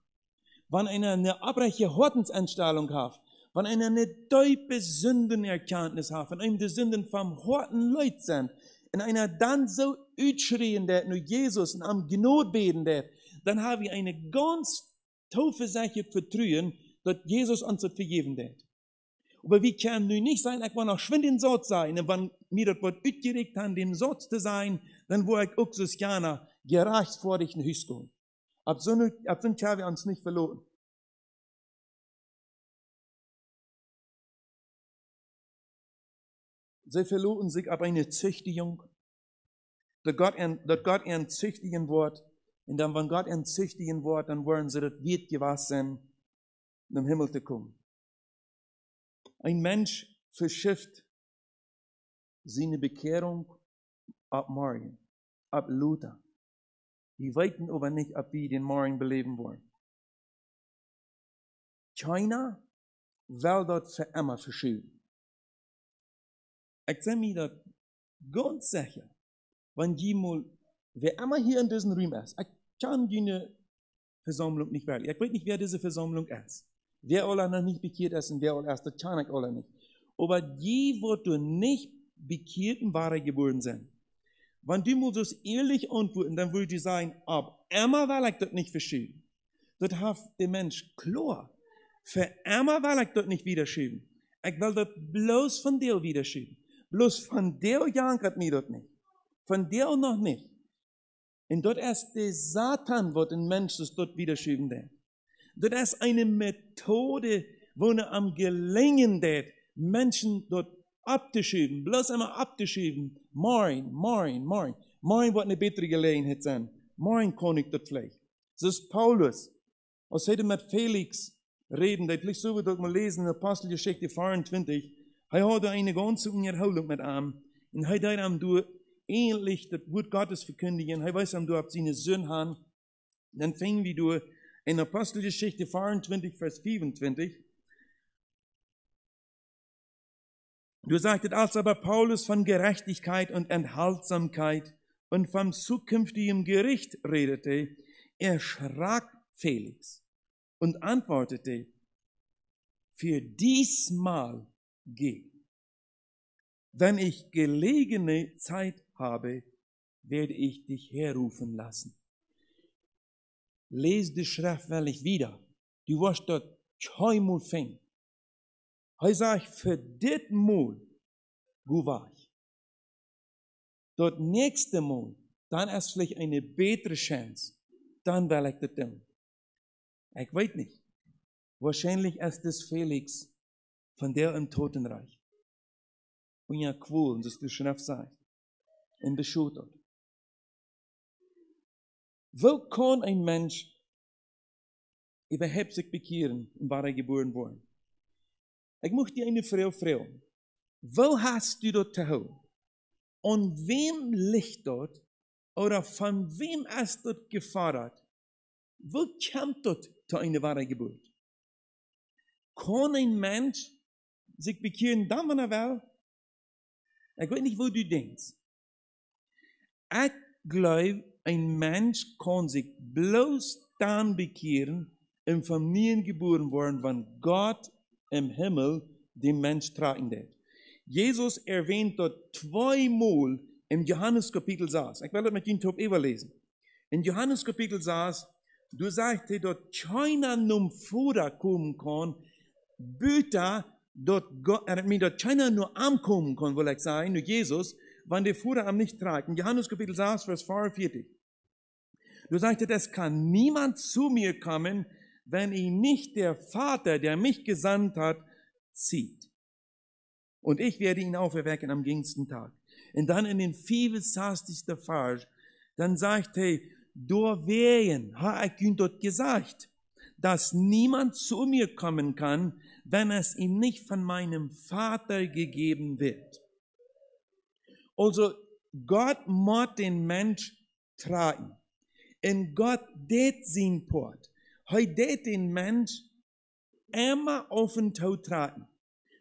Wenn einer eine abbreche Hortenseinstellung hat, wenn einer eine tiefe Sündenerkenntnis hat, wenn einem die Sünden vom Horten Leut sind, und einer dann so utschreien wird, nur Jesus und am Gnade beten wird, dann habe ich eine ganz tiefe Sache vertrauen, dass Jesus uns das vergeben wird. Aber wir können nun nicht sein, ich will noch schwind den Satz sein, und wenn mir das Wort utgeregt haben, den Satz zu sein, dann wo ich auch so gerne gerecht vor dich in den Haus kommen. Ab so haben wir uns nicht verloren. Sie verloren sich ab eine Züchtigung, dass Gott ein züchtigen Wort, und dann, wenn Gott ein züchtigen Wort, dann wollen sie das wird gewassen, in den Himmel zu kommen. Ein Mensch verschifft seine Bekehrung ab morgen, ab Luther. Die weiten aber nicht, ob wir den Morgen beleben wollen. China will dort für immer verschieben. Ich sage mir das ganz sicher, wenn jemand, wer immer hier in diesem Raum ist, ich kann diese Versammlung nicht wählen. Ich weiß nicht, wer diese Versammlung ist. Wer alle noch nicht bekehrt ist und wer alle ist, das kann ich alle nicht. Aber die, wo du nicht bekehrten Ware geboren sind, wenn du mal so ehrlich antworten, dann würde ich sagen, ab immer will ich das nicht verschieben. Das hat der Mensch klar. Für immer will ich das nicht wiederschieben. Ich will das bloß von dir wiederschieben. Bloß von dir jankert mir das nicht. Von dir noch nicht. Und dort ist der Satan, wo den Mensch das dort wiederschieben wird. Das ist eine Methode, wo er am Gelingen wird, Menschen dort abzuschieben, bloß einmal abzuschieben. Morgen wird eine bessere Gelegenheit sein. Morgen kann ich das vielleicht. Das ist Paulus. Als er mit Felix reden, das liegt so, wie wir mal lesen in Apostelgeschichte 24, er hatte eine ganze Unterhaltung mit ihm, und er hat ihm durch ähnlich das Wort Gottes verkündigen, er weiß ihm, du hast seine Söhne haben, dann fingen wir durch in Apostelgeschichte 24, Vers 25, Du sagtest, als aber Paulus von Gerechtigkeit und Enthaltsamkeit und vom zukünftigen Gericht redete, erschrak Felix und antwortete, für diesmal geh. Wenn ich gelegene Zeit habe, werde ich dich herrufen lassen. Lees die Schrift wirklich wieder. Du wirst dort zweimal finden. Er sagt, für dit Mal, wo war ich? Dort nächste Mal, dann ist vielleicht eine bessere Chance. Dann will ich das tun. Ich weiß nicht. Wahrscheinlich ist es Felix von der im Totenreich. Und ja, cool, das die Schrift sagt. Und beschüttet. Wo kann ein Mensch überhaupt sich bekehren, und war er geboren worden? Ich möchte dir eine Frau fragen. Wo hast du dort zu Hause? Und wem liegt dort? Oder von wem ist dort gefordert? Wo kommt dort zu einer wahren Geburt? Kann ein Mensch sich bekehren, dann, wenn er will? Ich weiß nicht, wo du denkst. Ich glaube, ein Mensch kann sich bloß dann bekehren, in Familien geboren worden, wenn Gott im Himmel den Mensch tragen wird. Jesus erwähnt dort zweimal im Johannes Kapitel 6. Ich will das mit Ihnen top überlesen. In Johannes Kapitel 6, du sagst, dort keiner nur Futter kommen kann, bitte dort keiner nur ankommen kann, will ich sagen, nur Jesus, wenn der Futter am nicht trägt. In Johannes Kapitel 6, Vers 44. Du sagst, es kann niemand zu mir kommen, wenn ihn nicht der Vater, der mich gesandt hat, zieht. Und ich werde ihn auferwecken am jüngsten Tag. Und dann in den 65. Vers, dann sagt er, durch wen habe ich ihm dort gesagt, dass niemand zu mir kommen kann, wenn es ihm nicht von meinem Vater gegeben wird. Also, Gott muss den Mensch tragen. Und Gott det sein Port. Er det den Mensch immer auf den Tod tragen.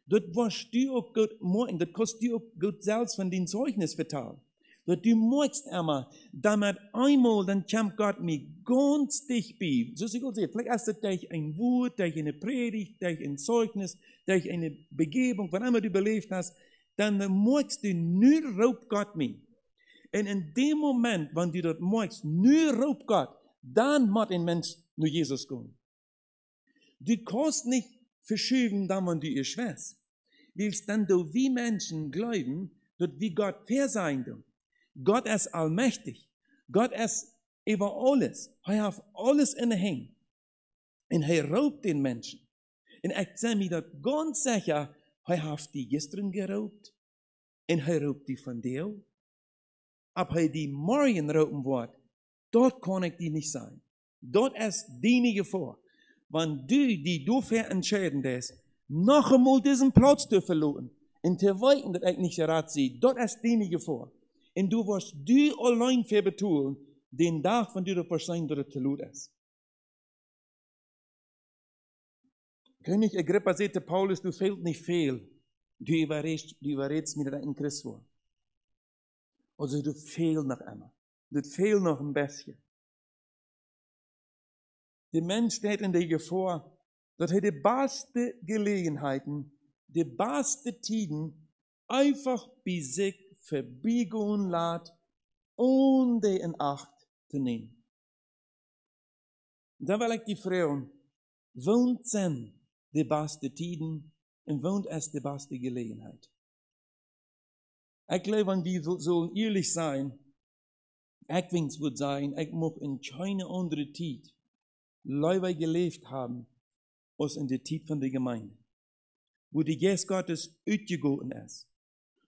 Das wirst du auch gut morgen, das kannst du auch gut selbst von den Zeugnis vertellen. Das du magst immer, damit einmal, dann kommt Gott mir ganz dicht bei. So ich sage, vielleicht ist das durch ein Wort, durch eine Predigt, durch ein Zeugnis, durch eine Begebung, wann immer du belebt hast, dann magst du nur raubt Gott mir. Und in dem Moment, wenn du das magst, nur raubt Gott, dann muss ein Mensch nur Jesus gehen. Du kannst nicht verschieben, dann, wenn du ihr schwörst. Willst dann du wie Menschen glauben, dass wie Gott fair sein will. Gott ist allmächtig. Gott ist über alles. Er hat alles in der Hand. Und er raubt den Menschen. Und ich sage mir das ganz sicher, er hat die gestern geraubt. Und er raubt die von dir. Ob er die morgen rauben wird, dort kann ich die nicht sein. Dort ist die Gefahr. Wenn die dafür entscheiden ist, noch einmal diesen Platz zu verloren, und zu weiten, dass ich nicht rat sehe, dort ist die Gefahr. Und du wirst du allein für betun, den Tag, wenn du das verstehst, dass es zu laut ist. König Agrippa sagte Paulus, du fehlt nicht viel. Du überredest mir, dass ich ein Christ war. Also du fehlst noch einmal. Du fehlst noch ein bisschen. Der Mensch steht in der Gefahr, dass er die beste Gelegenheiten, die beste Tiden einfach bei sich verbiegen lässt, ohne in Acht zu nehmen. Und dann will ich die fragen, wohnt sind die beste Tiden und wohnt es die beste Gelegenheit? Ich glaube, wenn wir so ehrlich sein, ich würde sagen, ich mag in keine andere Zeit Leute gelebt haben, als in der Zeit von der Gemeinde. Wo die Geist Gottes ausgegossen ist.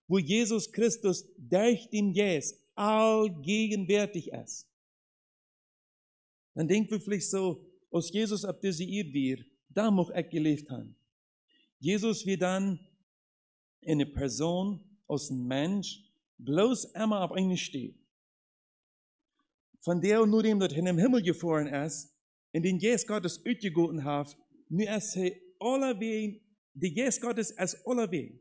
Wo Jesus Christus durch den Geist allgegenwärtig ist. Dann denken wir vielleicht so, als Jesus ab dieser Erde wäre, da mag ich gelebt haben. Jesus wird dann eine Person, als ein Mensch, bloß immer auf einer steht. Von der nur dem, das in den Himmel gefahren ist, in den Geist Gottes ausgegossen hat, nur ist er allerweil, der Geist Gottes ist allerweil.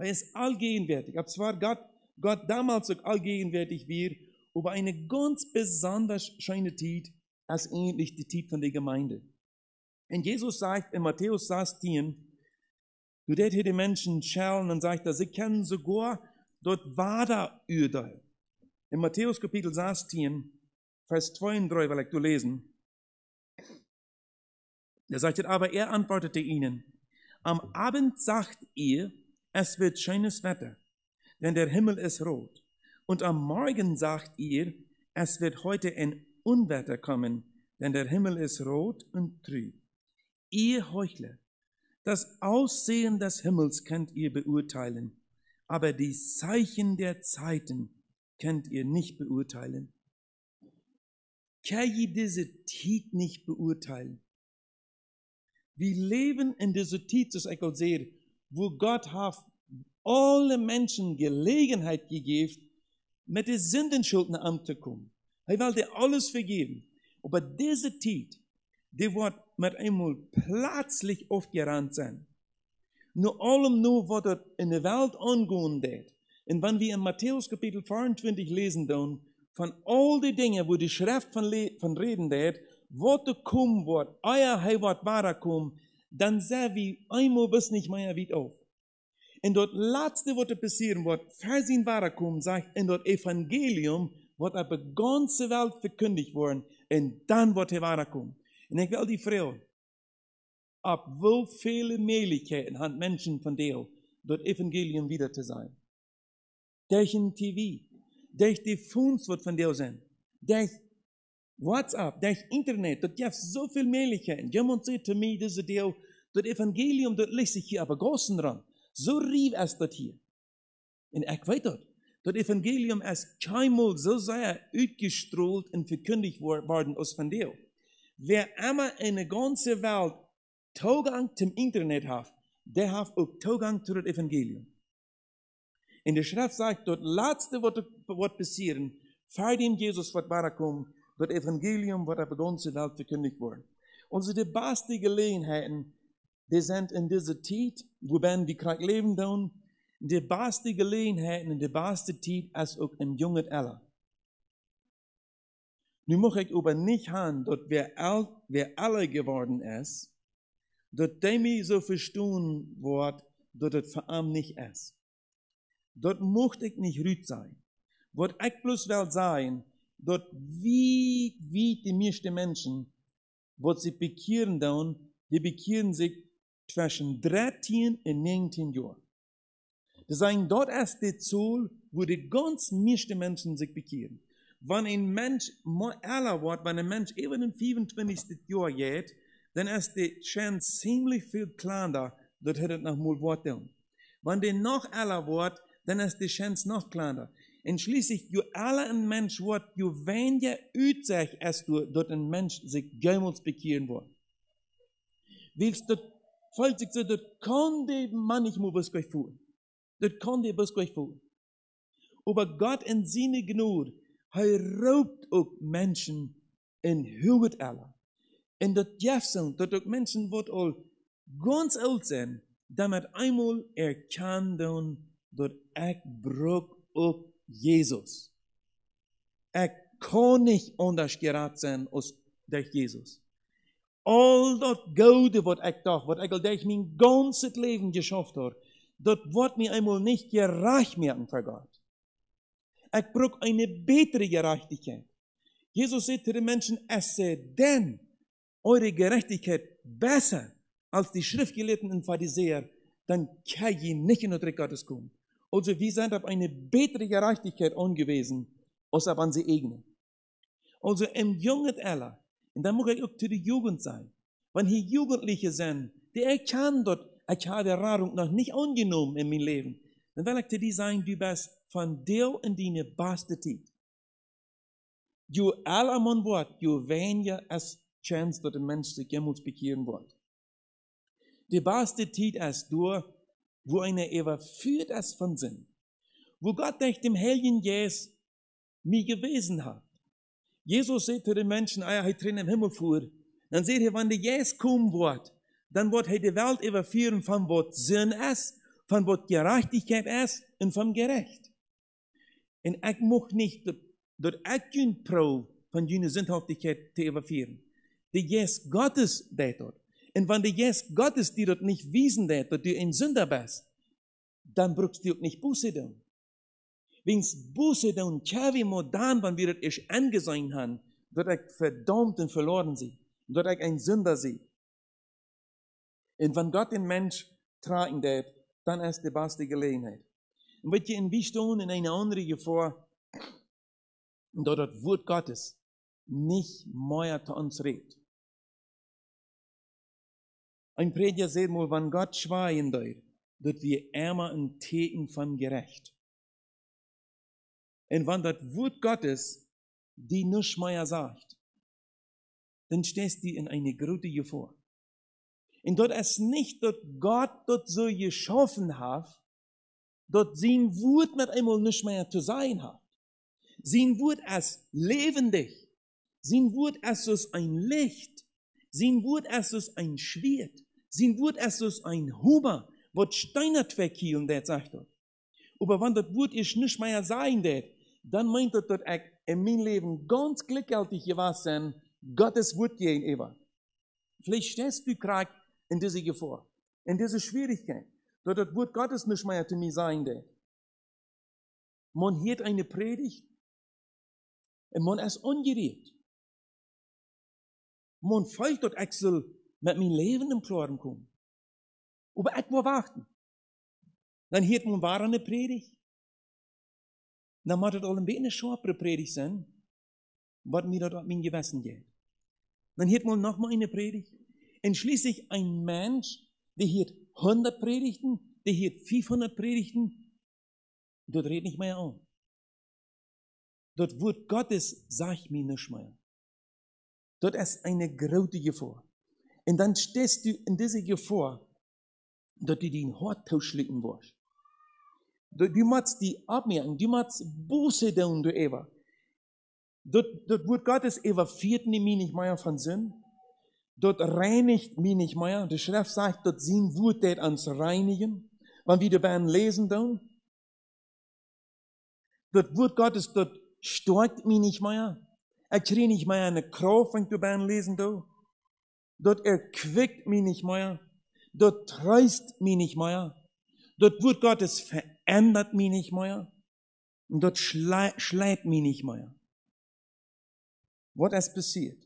er ist allgegenwärtig. Aber zwar Gott damals auch allgegenwärtig war, aber eine ganz besonders schöne Zeit, als ähnlich die Zeit von der Gemeinde. Und Jesus sagt in Matthäus 16, du dort die Menschen schellen und sagt, sie kennen sogar dort Wader Urteil. In Matthäus Kapitel 16, Vers 2 und 3, will ich lesen. Da sagt er, aber er antwortete ihnen, am Abend sagt ihr, es wird schönes Wetter, denn der Himmel ist rot. Und am Morgen sagt ihr, es wird heute ein Unwetter kommen, denn der Himmel ist rot und trüb. Ihr Heuchler, das Aussehen des Himmels könnt ihr beurteilen, aber die Zeichen der Zeiten könnt ihr nicht beurteilen. Kann ihr diese Zeit nicht beurteilen? Wir leben in dieser Zeit, das ich auch sehe, wo Gott hat alle Menschen Gelegenheit gegeben, mit den Sündenschulden anzukommen. Er wollte alles vergeben. Aber diese Zeit, die wird mit einmal plötzlich aufgerannt sein. Nur allem nur, was dort in der Welt angehen wird. Und wenn wir in Matthäus Kapitel 24 lesen, dann, von all die Dingen, wo die Schrift von reden wird, was da kommen wird, euer Heil wird weiterkommen, dann sehen wir einmal bis nicht mehr weit auf. Und dort letzte, was da passieren wird, für sein weiterkommen, sagt, in dort Evangelium wird auf der ganzen Welt verkündigt worden, und dann wird er weiterkommen. Und ich will die Frau, ab wo viele Möglichkeiten haben Menschen von dir, dort Evangelium wieder zu sein. Durch ein TV, durch die Phones wird von dir sein, durch WhatsApp, durch Internet, dort gibt es so viele Möglichkeiten. Jemand sagt zu mir, diese Deal, dort Evangelium, dort lässt sich hier aber großen dran. So rief es dort hier. Und ich weiß dort Evangelium ist keinmal so sehr ausgestrahlt und verkündigt worden als von dir. Wer immer in der ganzen Welt Zugang zum Internet hat, der hat auch Zugang zu dem Evangelium. In der Schrift sagt, dort letzte wird passieren, vor dem Jesus wird weiterkommen, das Evangelium wird auf der ganzen Welt verkündigt worden. Also die beste Gelegenheiten, die sind in dieser Zeit, wo wir gerade leben tun, die beste Gelegenheiten und die beste Zeit ist auch im jungen Alter. Nun möchte ich aber nicht haben, dass wer alle geworden ist, dass dem so verstehen wird, dass es für ihn nicht ist. Dort möchte ich nicht rüd sein. Was ich bloß will sein, dort wie die meisten Menschen, was sie bekehren dann, die bekehren sich zwischen 13 und 19 Jahren. Das sagen, dort ist die Zahl, wo die ganz meisten Menschen sich bekehren. Wenn ein Mensch älter wird, wenn ein Mensch eben im 25. Jahr geht, dann ist die Chance ziemlich viel kleiner, dass er das noch mal wird. Wenn der noch älter wird, dann ist die Chance noch kleiner. Und schließlich, je älter ein Mensch wird, je weniger Aussicht ist, dass ein Mensch sich jemals bekehren wird. Weil das folgt sich so, das kann der Mann nicht mehr bis gleich fühlen. Das kann der bis gleich fühlen. Aber Gott in seiner Gnade, raubt auch Menschen in hohem Alter. Und das Jefseln, dass auch Menschen, die all ganz alt sind, damit einmal erkennen, dass ich brauche auch Jesus. Ich kann nicht anders geraten sein als durch Jesus. All das Gute, was ich dachte, was ich durch mein ganzes Leben geschafft habe, das wird mir einmal nicht gerecht werden für Gott. Ich brauche eine bessere Gerechtigkeit. Jesus sagt zu den Menschen, es sei denn, eure Gerechtigkeit besser als die Schriftgelehrten und Pharisäer, dann kann ihr nicht in das Reich Gottes kommen. Also wir sind auf eine bessere Gerechtigkeit angewiesen, als auf unsere eigene. Also im jungen Alter, und da muss ich auch zu der Jugend sein, wenn hier Jugendliche sind, die erkennen dort, ich habe die Erfahrung noch nicht angenommen in meinem Leben, dann will ich zu dir sagen, du bist von dir in deine beste Zeit. Je älter man wird, je weniger es Chance, dass ein Mensch sich jemals bekehren wird. Die beste Zeit ist durch, wo einer überführt ist von Sinn. Wo Gott durch den Heiligen Geist mich gewesen hat. Jesus sagt zu den Menschen, er drin im Himmel fuhr, dann seht ihr, wenn der Geist kommen wird, dann wird er die Welt überführen von was Sinn ist, von was Gerechtigkeit ist und vom Gerecht. Und ich mag nicht, dass ich die Probe von jener Sündhaftigkeit zu überführen. Der Geist Gottes deed dort. Und wenn der Geist Gottes dir dort nicht wiesen deed, dass du ein Sünder bist, dann brauchst du auch nicht Buße tun. Wenn's Buße tun, tja, mo dann, wenn wir das erst angesehen haben, dass ich verdammt und verloren sie, dass ich ein Sünder sie. Und wenn Gott den Mensch tragen deed, dann ist die beste Gelegenheit. Und wenn wir stehen in eine andere Gefahr, dass das Wort Gottes nicht mehr zu uns redet. Ein Prediger sagt mal, wenn Gott schweigt, dass wir immer ein Teken von Gerecht. Und wenn das Wort Gottes die nicht mehr sagt, dann stehst du in eine große Gefahr. Und dort ist nicht, dass Gott dort so geschaffen hat, dass sein Wort mit einmal nicht mehr zu sein hat. Sein Wort ist lebendig. Sein Wort ist so ein Licht. Sein Wort ist so ein Schwert. Sein Wort ist so ein Huber, was Steiner wegkielen, der sagt dort. Aber wenn das Wort ist nicht mehr sein wird, dann meint das, dass ich in meinem Leben ganz glücklich gewesen bin, Gottes Wort gegenüber. Vielleicht stehst du gerade in diese Gefahr, in diese Schwierigkeit, dass das Wort Gottes nicht mehr zu mir sein wird. Man hört eine Predigt und man ist ungerührt. Man fühlt, dass ich soll mit meinem Leben im Klaren kommen. Aber ich muss warten. Dann hört man war eine Predigt. Dann muss das auch ein bisschen eine scharfere Predigt sein, was mir dort auf mein Gewissen geht. Dann hört man noch mal eine Predigt. Und schließlich ein Mensch, der hört 100 Predigten, der hört 500 Predigten, dort redet nicht mehr an. Dort Wort Gottes sagt mir nicht mehr. Dort ist eine große Gefahr. Und dann stehst du in dieser Gefahr, dass du den Hort tauschlicken wirst. Du musst die abmerken, du musst Buße tun, du Eva. Dort Wort Gottes überführt mich nicht mehr von Sinn. Dort reinigt mich nicht mehr. Die Schrift sagt, dort sein Wort det ans reinigen. Wenn wir dabei lesen tun. Dort Wort Gottes, dort stärkt mich nicht mehr. Ich kriege nicht mehr eine Kraft, wenn du dabei lesen tun. Dort erquickt mich nicht mehr. Dort tröst mich nicht mehr. Dort Wort Gottes verändert mich nicht mehr. Und dort schlägt mich nicht mehr. Was ist passiert?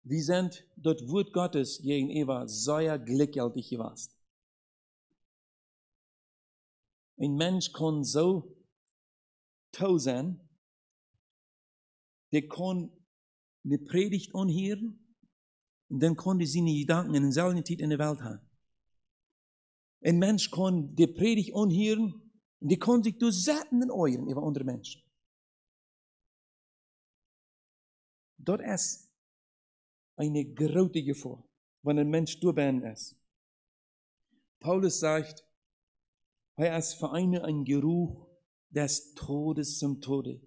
Wir sind dort Wort Gottes gegenüber sehr glücklich gewesen. Ein Mensch kann so toll sein, der kann eine Predigt anhören und dann kann er seine Gedanken in derselben Zeit in der Welt haben. Ein Mensch kann die Predigt anhören und der kann sich durch Sätten euren über andere Menschen. Dort ist eine große Gefahr, wenn ein Mensch durchbein ist. Paulus sagt, er ist für ein Geruch des Todes zum Tode.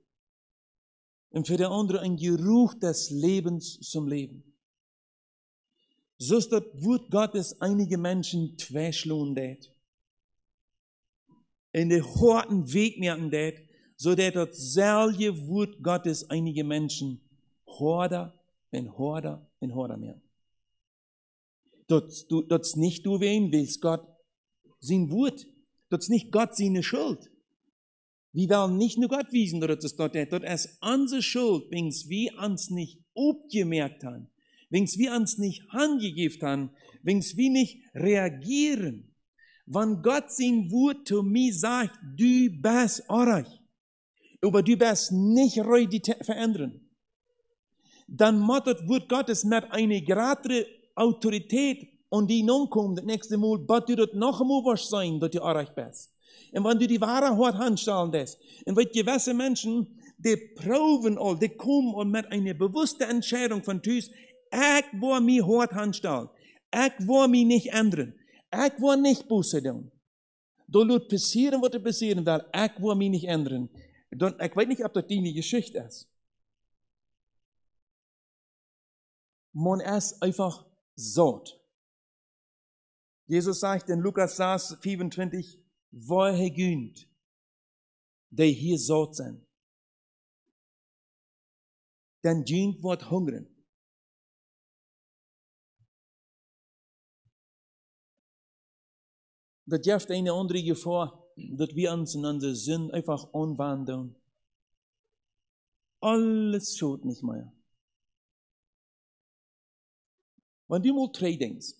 Und für den anderen ein Geruch des Lebens zum Leben. So ist das Wort Gottes einige Menschen twäscheln det. In den harten Weg merken det, so dass das selbe Wort Gottes einige Menschen harder und harder und harder merken. Das nicht du wen willst Gott sein Wort. Das ist nicht Gott seine Schuld. Wir wollen nicht nur Gott wiesen, dass das dort ist. Das ist unsere Schuld, wenn wir uns nicht abgemerkt haben, wenn wir uns nicht angegeben haben, wenn wir nicht reagieren. Wenn Gott sein Wort zu mir sagt, du bist artig, aber du bist nicht ready, die verändern, dann muss das Wort Gottes mit einer größeren Autorität und die nun kommt, das nächste Mal, aber du das noch einmal was sein, dass du artig bist. Und wenn du die wahre Hort handstellen lässt, und weil gewisse Menschen, die proben all, die kommen und mit einer bewussten Entscheidung von Tüß, ich will mich Hort handstellen, ich will mich nicht ändern, ich will nicht Buße tun. Da wird passieren, was passieren will, ich will mich nicht ändern. Ich weiß nicht, ob das deine Geschichte ist. Man ist einfach satt. Jesus sagt in Lukas 25, woher günt, die hier satt sind. Dann günt wird hungern. Das gibt eine andere Gefahr, dass wir uns in unserer Sinn einfach anwandeln. Alles schaut nicht mehr. Wenn du mal drei denkst,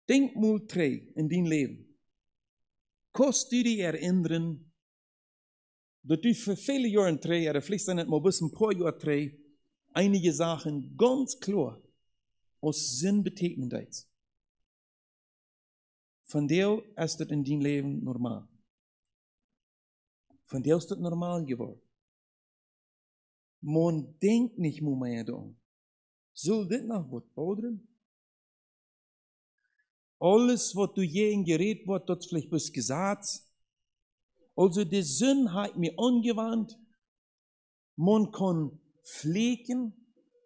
denk mal drei in dein Leben. Kannst du dich erinnern, dass du für viele Jahre drei, oder vielleicht sind es mal bis ein paar Jahre drei, einige Sachen ganz klar aus Sinn betekenen hast. Von dir ist das in deinem Leben normal. Von dir ist das normal geworden. Man denkt nicht mehr daran. Soll das noch was boden? Alles, was du je in Gerät wird, das vielleicht bis gesagt. Also die Sinn hat mir angewandt. Man kann pflegen,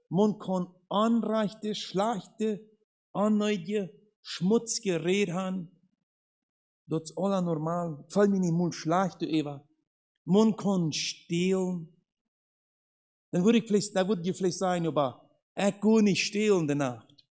man kann anreichte, schlechte, anneige, schmutzige Rede haben. Das ist alles normal. Fall mir nicht mal schlecht, Eva. Man kann stehlen. Dann würde ich vielleicht sagen, aber ich kann nicht stehlen in der Nacht.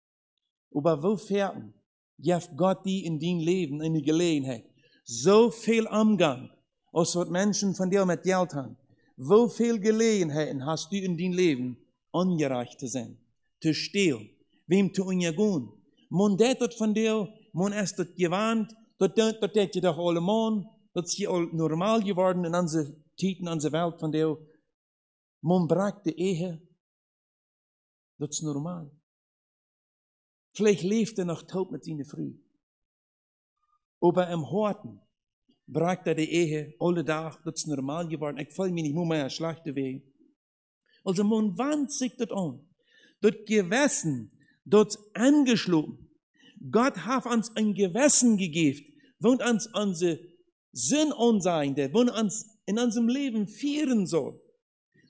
Aber wofern gibt Gott dir in dein Leben eine Gelegenheit? So viel Umgang, als was Menschen von dir mit Geld haben. Wie viel Gelegenheiten hast du in dein Leben, ungerecht zu sein, zu stehlen, wem zu untergehen? Man das von dir, man ist das gewarnt, das denkt ihr doch alle Mann, das ist hier all normal geworden in unserer Zeit, in unserer Welt von dir. Man braucht die Ehe, das ist normal. Vielleicht lebt noch tot mit seiner Frau. Aber im Horten braucht die Ehe alle Tag, das ist normal geworden. Ich fühle mich nicht mehr schlechte Wege. Also man wandt sich das an. Das Gewissen, das angeschlagen. Gott hat uns ein Gewissen gegeben, wo uns unser Sinn sein, der wo uns in unserem Leben führen soll.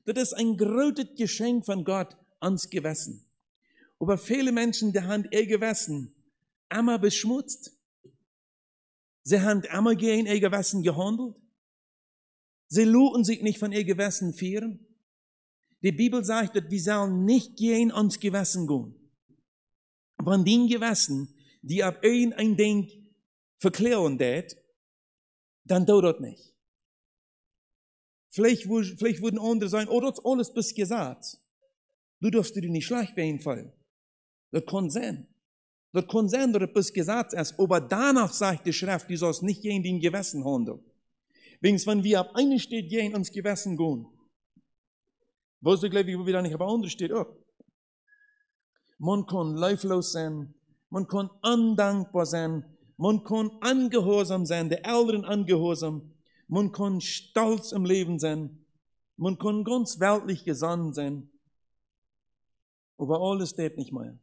Das ist ein großes Geschenk von Gott ans Gewissen. Aber viele Menschen, die haben ihr Gewissen immer beschmutzt. Sie haben immer gegen ihr Gewissen gehandelt. Sie lassen sich nicht von ihr Gewissen führen. Die Bibel sagt, dass wir sollen nicht gegen uns Gewissen gehen. Wenn die Gewissen, die ab irgendein Ding verklären det, dann tut das nicht. Vielleicht würden andere sagen, oh, das ist alles bis gesagt. Du darfst dir nicht schlecht einfallen. Das kann sein. Das kann sein, dass es bis gesagt ist. Aber danach sagt die Schrift, du sollst nicht gegen dein Gewissen handeln. Wenigstens, wenn wir ab einer steht, gegen uns Gewissen gehen. Weißt du, glaube ich, wo wir da nicht aber andere steht, oh. Man kann leiflos sein, man kann undankbar sein, man kann ungehorsam sein, der Älteren ungehorsam, man kann stolz im Leben sein, man kann ganz weltlich gesandt sein, aber alles steht nicht mehr.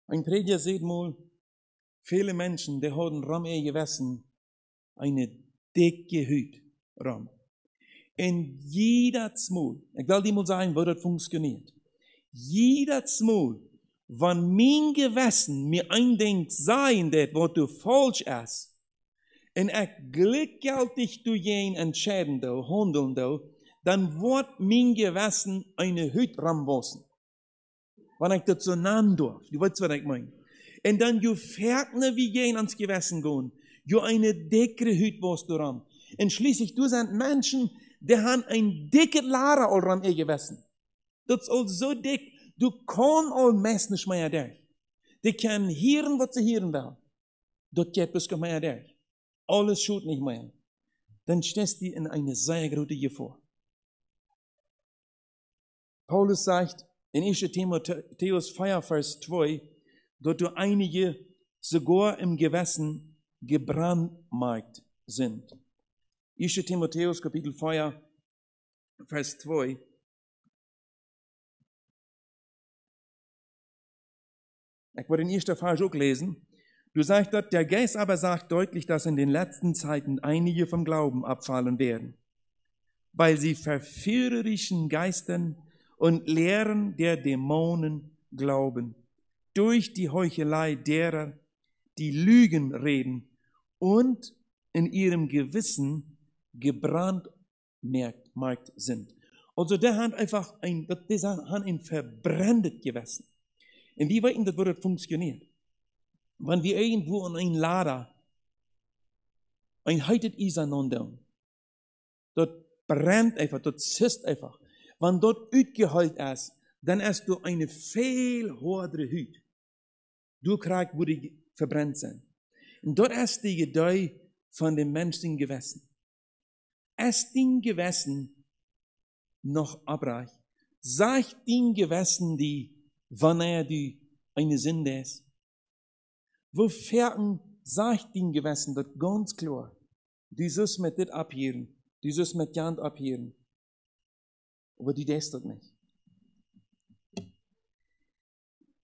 Ein Prediger sieht mal, viele Menschen, die haben ram ihr Gewissen eine dicke Hüt ram. Und jedes Mal, ich will dir mal sagen, wie das funktioniert. Jedes Mal, wenn mein Gewissen mir eindenkt sein, das, was du falsch ist, und ich glücklich du jen entscheiden do, handeln do, dann wird mein Gewissen eine Hüt ramwassen. Wenn ich das so nennen darf, du weißt, was ich meine. Und dann du fährtne wie jen ans Gewissen gehen, du eine dickere Hüt was du ram. Und schließlich, du sind Menschen, die haben ein dickes Lara all ram ihr Gewissen. Das ist all so dick, du kannst all meist nicht mehr durch. Die können hören, was sie hören will. Das geht bis mehr durch. Alles schaut nicht mehr. Dann stehst du in eine sehr große Gefahr. Paulus sagt in 1. Timotheus 4, Vers 2, dass du einige sogar im Gewissen gebrandmarkt sind. 1. Timotheus Kapitel 4, Vers 2. Ich wollte den ersten Vers auch lesen. Du sagst dort, der Geist aber sagt deutlich, dass in den letzten Zeiten einige vom Glauben abfallen werden, weil sie verführerischen Geistern und Lehren der Dämonen glauben, durch die Heuchelei derer, die Lügen reden und in ihrem Gewissen gebrandmarkt sind. Also der hat einfach ein verbranntes Gewissen. Und wie weit das wird funktioniert? Wenn wir irgendwo in ein Lader ein heitet Is aneinander, dort brennt einfach, dort zisst einfach. Wenn dort uitgeheult ist, dann hast du eine viel höhere Hüt. Du kriegst, wo die verbrennt sind. Und dort ist die Gedei von dem menschlichen Gewissen. Es den Gewissen noch abreicht. Sagt den Gewissen, die, wann du eine Sünde ist. Wofern sagt den Gewissen dort ganz klar, du sollst mit dit abhören, du sollst mit Jand abhören. Aber die das dort nicht.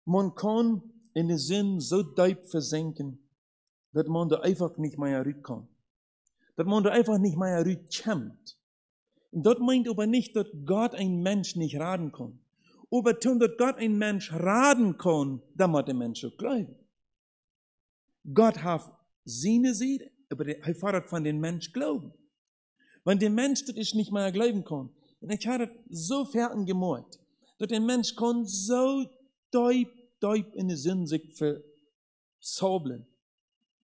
Man kann in den Sinn so tief versenken, dass man da einfach nicht mehr rauskommt. Dass man da einfach nicht mehr rauskommt. Und das meint aber nicht, dass Gott ein Mensch nicht raten kann. Aber tun, dass Gott ein Mensch raten kann, dann muss der Mensch auch glauben. Gott hat seine Seele, aber er fordert von dem Mensch Glauben. Wenn der Mensch das nicht mehr glauben kann, und ich habe das so fertig gemacht, dass der Mensch kann so tief in den Sinn sich verzaubern,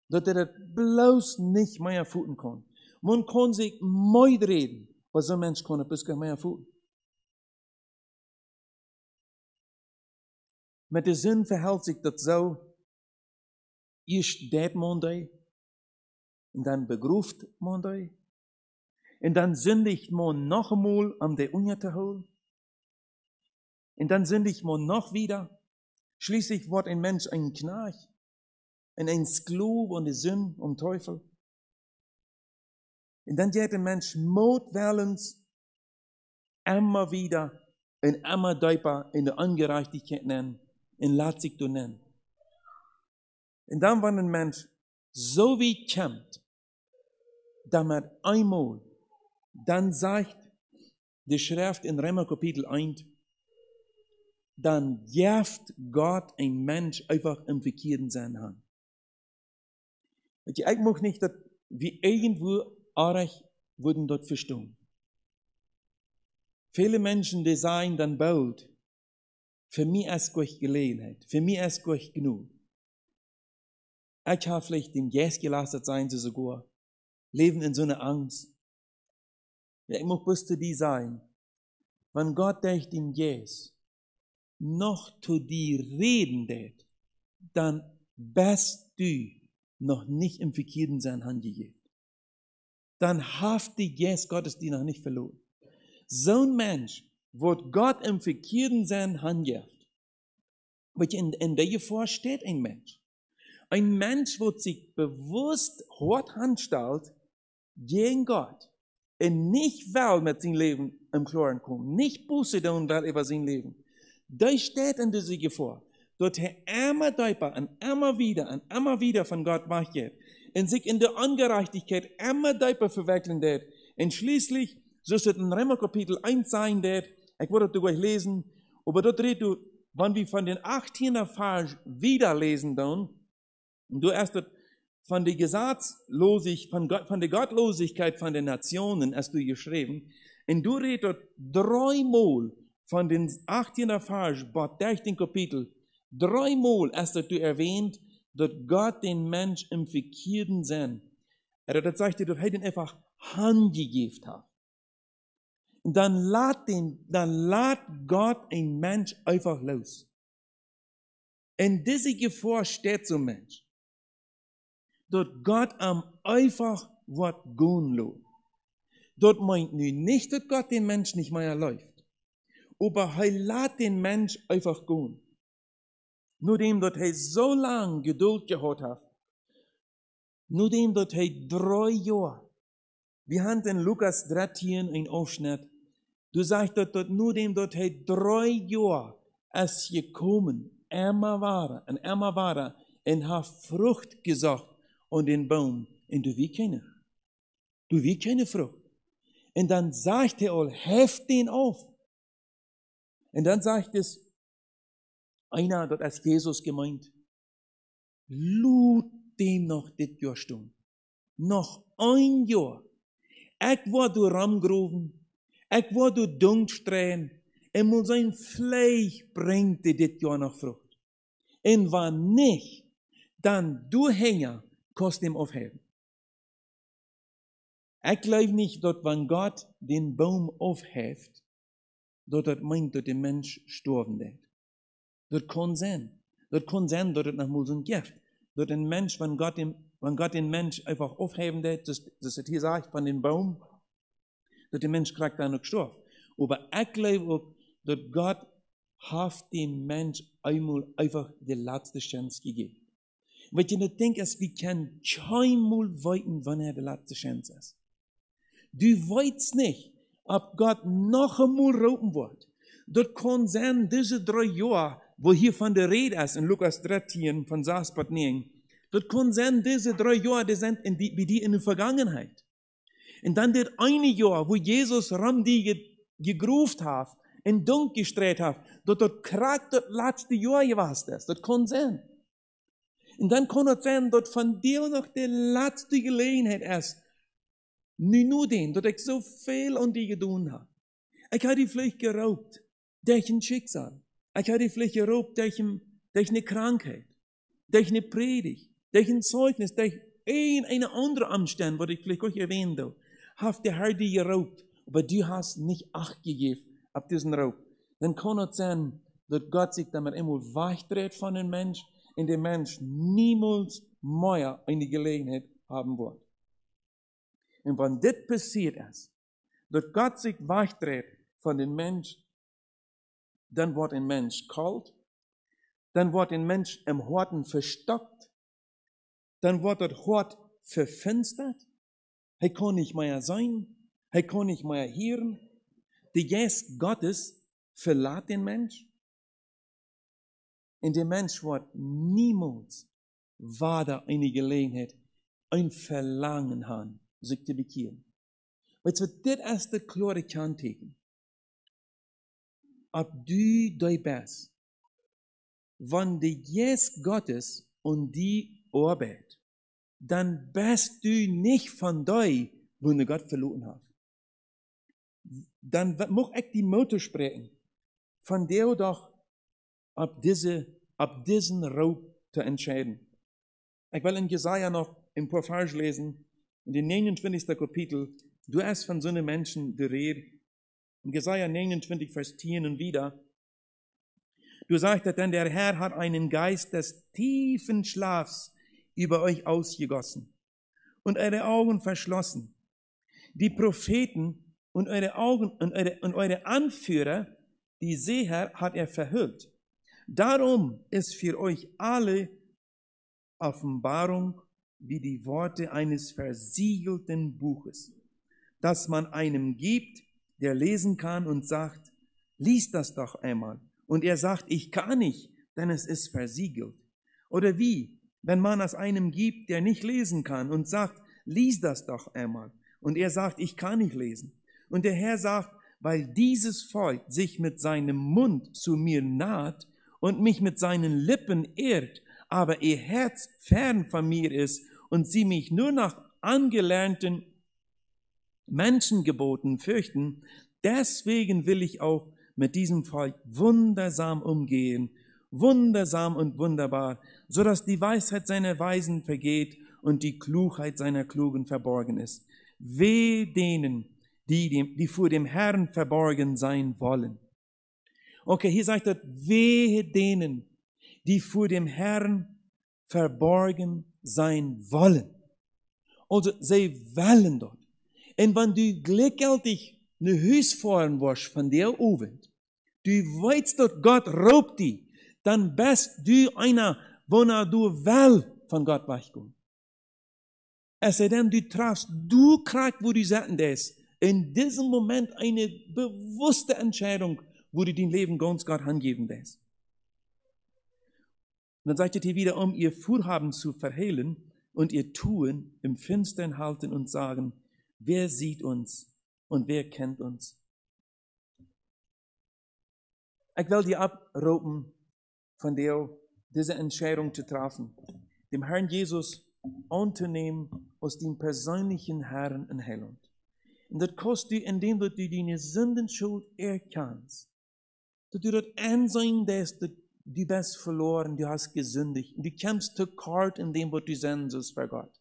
dass er das bloß nicht mehr fühlen kann. Man kann sich moid reden, was so ein Mensch kann, bis gar mehr fühlen. Mit dem Sinn verhält sich das so, erst det man die, und dann begruft man die, und dann sündigt man noch einmal, um die Unge zu holen, und dann sündigt man noch wieder. Schließlich wird ein Mensch ein Knarch und ein Sklave und die Sünde und Teufel. Und dann geht der Mensch mutwillens immer wieder und immer tiefer in der Ungerechtigkeit nennen und lässt sich du nennen. Und dann, wenn ein Mensch so wie kommt, damit einmal, dann sagt die Schrift in Römer Kapitel 1, dann wirft Gott ein Mensch einfach im Verkehrten sein Hand. Ich mag nicht, dass wir irgendwo arg wurden dort verstehen. Viele Menschen, die sagen dann bald, für mich ist gleich Gelegenheit, für mich ist gleich genug. Ich habe vielleicht dem Jes gelastet sein, sie sogar, leben in so einer Angst. Ja, ich muss bis zu die sein, wenn Gott durch den Jes noch zu dir reden wird, dann bist du noch nicht im Verkehrten sein Hand gegeben. Dann haft die Jes Gottes die noch nicht verloren. So ein Mensch wird Gott im Verkehrten sein Hand gegeben. In der Gefahr steht ein Mensch. Ein Mensch wird sich bewusst hart handstellt gegen Gott und nicht will mit seinem Leben im Klaren kommen, nicht Buße tun will über sein Leben. Da steht in dieser Gefahr, dort er immer tiefer und immer wieder von Gott weggeht und sich in der Ungerechtigkeit immer tiefer verwickeln wird. Und schließlich, so ist es in Römer Kapitel 1 sein wird, ich würde das euch lesen, aber dort redet du, wenn wir von den 18er Vers wieder lesen dann, und du erst von der Gesetzlosigkeit, von der Gottlosigkeit von den Nationen hast du geschrieben, und du redest dort 3-mal von den 18er Vers, durch den Kapitel, 3-mal hast du erwähnt, dass Gott den Mensch im verkehrten Sinn, das sagt dir, dass er den einfach handgegeben hat. Und dann lässt Gott ein Mensch einfach los. In dieser Gefahr steht so ein Mensch, dass Gott am einfach was gehen lässt. Dort meint nun nicht, dass Gott den Mensch nicht mehr läuft. Aber er lässt den Mensch einfach gehen. Nur dem, dass er so lange Geduld gehabt hat, nur dem, dass er 3 Jahre, wir haben in Lukas 13 einen Aufschnitt, du sagst, dass nur dem, dass er 3 Jahre ist gekommen, immer war und hat Frucht gesagt an den Baum, und du wie keine Frucht. Und dann sagt er all, heft den auf. Und dann sagt es einer, das ist Jesus gemeint. Lut dem noch dit Jahr stund. Noch ein Jahr. Ich war durch Ramgroven, ich war durch Dunsträhen, und mal sein Fleisch bringte dit Jahr noch Frucht. Und wann nicht, dann du Hänger kost ihm aufheben. Ich glaube nicht, dass wenn Gott den Baum aufhebt, dass das meint, dass der Mensch sterben wird. Das kann sein. Das kann sein, dass das noch mal so ein Gift. Dass ein Mensch, wenn Gott den Mensch einfach aufheben wird, das hier sagt, von dem Baum, dass der Mensch kriegt dann noch gestorben. Aber ich glaube auch, dass Gott hat dem Mensch einmal einfach die letzte Chance gegeben. Weil ich nicht denke, dass wir können keinmal weiten, wann die letzte Chance ist. Du weißt nicht, ob Gott noch einmal roten wird. Das kann sein, diese 3 Jahre, wo hier von der Rede ist, in Lukas 13, von 6 bis 9, das kann sein, diese 3 Jahre, die sind wie die in der Vergangenheit. Und dann das eine Jahr, wo Jesus die gegruft hat, in Dunkel gestreut hat, dass das gerade das letzte Jahr gewesen ist. Das kann sein. Und dann kann es sein, dass von dir noch die letzte Gelegenheit ist, nicht nur den, dass ich so viel an dir getan habe. Ich habe dich vielleicht geraubt durch ein Schicksal. Ich habe dich vielleicht geraubt durch eine Krankheit, durch eine Predigt, durch ein Zeugnis, durch eine andere Umstand, was ich vielleicht auch erwähnt habe. Hat der Herr dich geraubt, aber du hast nicht Acht gegeben auf diesen Raub. Dann kann es sein, dass Gott sich damit einmal wegdreht von dem Mensch und der Mensch niemals mehr eine Gelegenheit haben wird. Und wenn das passiert ist, dass Gott sich wegdreht von dem Mensch, dann wird ein Mensch kalt, dann wird ein Mensch im Horten verstockt, dann wird das Hort verfinstert, er kann nicht mehr sein, er kann nicht mehr hören, der Geist Gottes verlässt den Mensch, und der Mensch wird niemals weiter eine Gelegenheit, ein Verlangen haben, sich zu bekehren. Weißt du, das ist das klare Kennzeichen. Ob du da bist, wenn der Geist Gottes und die arbeitet, dann bist du nicht von da, wo du Gott verloren hast. Dann muss ich die Mutter sprechen, von der doch ab diesen Raub zu entscheiden. Ich will in Jesaja noch ein paar Vers lesen, in den 29. Kapitel. Du hast von so einem Menschen die Rede. In Jesaja 29, Vers 10 und wieder. Du sagst, denn der Herr hat einen Geist des tiefen Schlafs über euch ausgegossen und eure Augen verschlossen. Die Propheten und eure Augen und eure Anführer, die Seher, hat er verhüllt. Darum ist für euch alle Offenbarung wie die Worte eines versiegelten Buches, das man einem gibt, der lesen kann und sagt, lies das doch einmal. Und er sagt, ich kann nicht, denn es ist versiegelt. Oder wie, wenn man es einem gibt, der nicht lesen kann und sagt, lies das doch einmal. Und er sagt, ich kann nicht lesen. Und der Herr sagt, weil dieses Volk sich mit seinem Mund zu mir naht und mich mit seinen Lippen ehrt, aber ihr Herz fern von mir ist und sie mich nur nach angelernten Menschengeboten fürchten, deswegen will ich auch mit diesem Volk wundersam umgehen, wundersam und wunderbar, so dass die Weisheit seiner Weisen vergeht und die Klugheit seiner Klugen verborgen ist. Wehe denen, die vor dem Herrn verborgen sein wollen. Okay, hier sagt er, wehe denen, die vor dem Herrn verborgen sein wollen. Also, sie wollen dort. Und wenn du glücklich eine Haus fahren wirst von der Oben, du weißt, dass Gott raubt die, dann bist du einer, wo du will von Gott wegkommst. Es sei denn, du triffst, du kriegst, wo du sagen ist, in diesem Moment eine bewusste Entscheidung, wo du dein Leben ganz Gott angeben wirst. Und dann sagt er dir wieder, um ihr Vorhaben zu verhehlen und ihr Tun im Finstern halten und sagen, wer sieht uns und wer kennt uns? Ich will dir abraten, von dir diese Entscheidung zu treffen. dem Herrn Jesus anzunehmen als den persönlichen Herrn und Heiland. Und das kostet du, indem du deine Sündenschuld erkennst. Dass du das einsehen, dass du bist verloren, du hast gesündigt. Und du kämpfst zu kort in dem, was du sein sollst für Gott.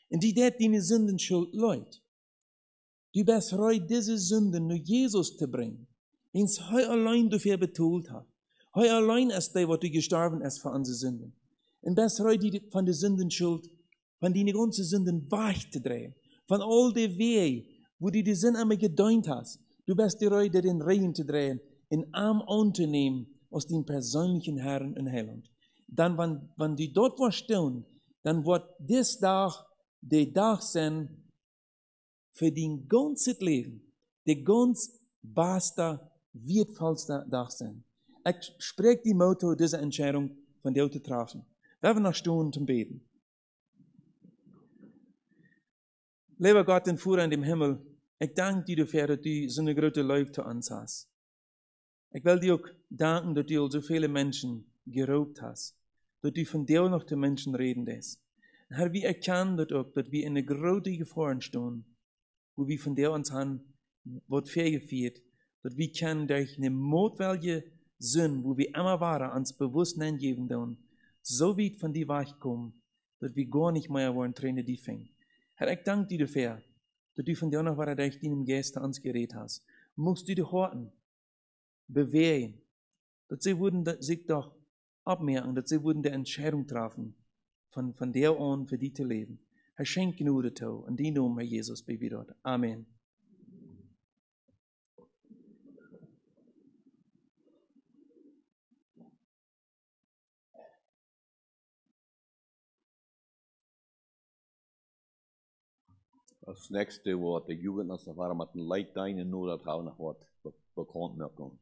Und die dat deine Sündenschuld leut. Du bist bereit, diese Sünden nur Jesus zu bringen. Ins er allein dafür betont hat. Er allein ist der, was du gestorben ist für unsere Sünden. Und bist bereit, die von der Sündenschuld, von deinen ganzen Sünden wegzudrehen. Von all den Wegen, wo du die Sinn einmal gedeunt hast. Du bist bereit, den Regen zu drehen, in Arm anzunehmen, als den persönlichen Herrn und Heiland. Dann, wenn du dort warst stehen, dann wird dies Tag der Tag sein für dein ganzes Leben. Der ganz beste, wertvollste Tag sein. Ich spreche die Motto dieser Entscheidung von dir zu treffen. Wir werden noch stehen zum Beten. Lieber Gott, den Führer in dem Himmel, ich danke dir dafür, dass du so eine große Liebe zu uns hast. Ich will dir auch danken, dass du so viele Menschen geraubt hast, dass du von dir noch zu Menschen reden lässt. Herr, wir erkennen das auch, dass wir in einer großen Gefahr stehen, wo wir von dir uns haben, wird fähig, dass wir können durch eine mutwillige Sünde, wo wir immer waren, uns bewusst geben tun, so weit von dir wegkommen, dass wir gar nicht mehr wollen, Tränen die fängen. Herr, ich danke dir dafür, dass du von dir noch war, durch deinen Geist ans Gerät hast. Musst du die Horten bewegen, dass sie würden sich doch abmerken, dass sie würden die Entscheidung treffen, von der an für die zu leben. Herr, schenk Gnade zu, in die Namen, Herr Jesus, beten wir dort. Amen. Als nächste wordt de jugend als het ware met een leidtijn en dat hou nog wat bekend meer komt.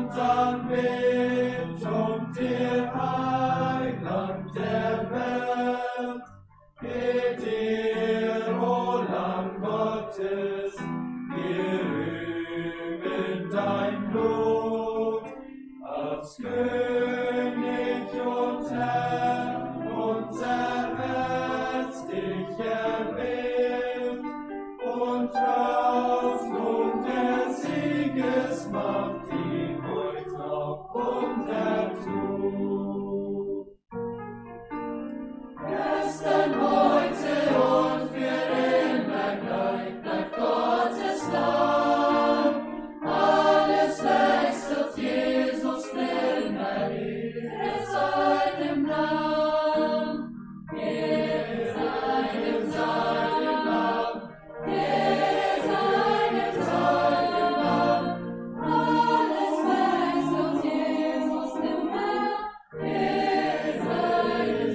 und Anbetung dir, Heiland der Welt. Geht dir, o Lamm Gottes, wir rühmen dein Blut, als König und Herr, unser Herz dich erwählt, und rauft nun der Siegesmacht, die heut noch Wunder tut. Gestern, heute und für immer gleich bleibt Gottes Lamm. Alles wechselt, Jesus nimmer Ehre seinem Namen. Ehre seinem Namen. Ehre seinem Namen. Alles wechselt, Jesus nimmer Ehre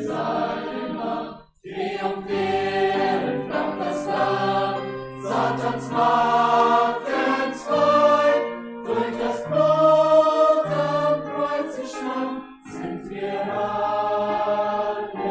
seinem Namen. Triumphierend kommt das Lamm, Satans Macht entzweit, durch das Blut am Kreuz geschlagen, sind wir alle frei.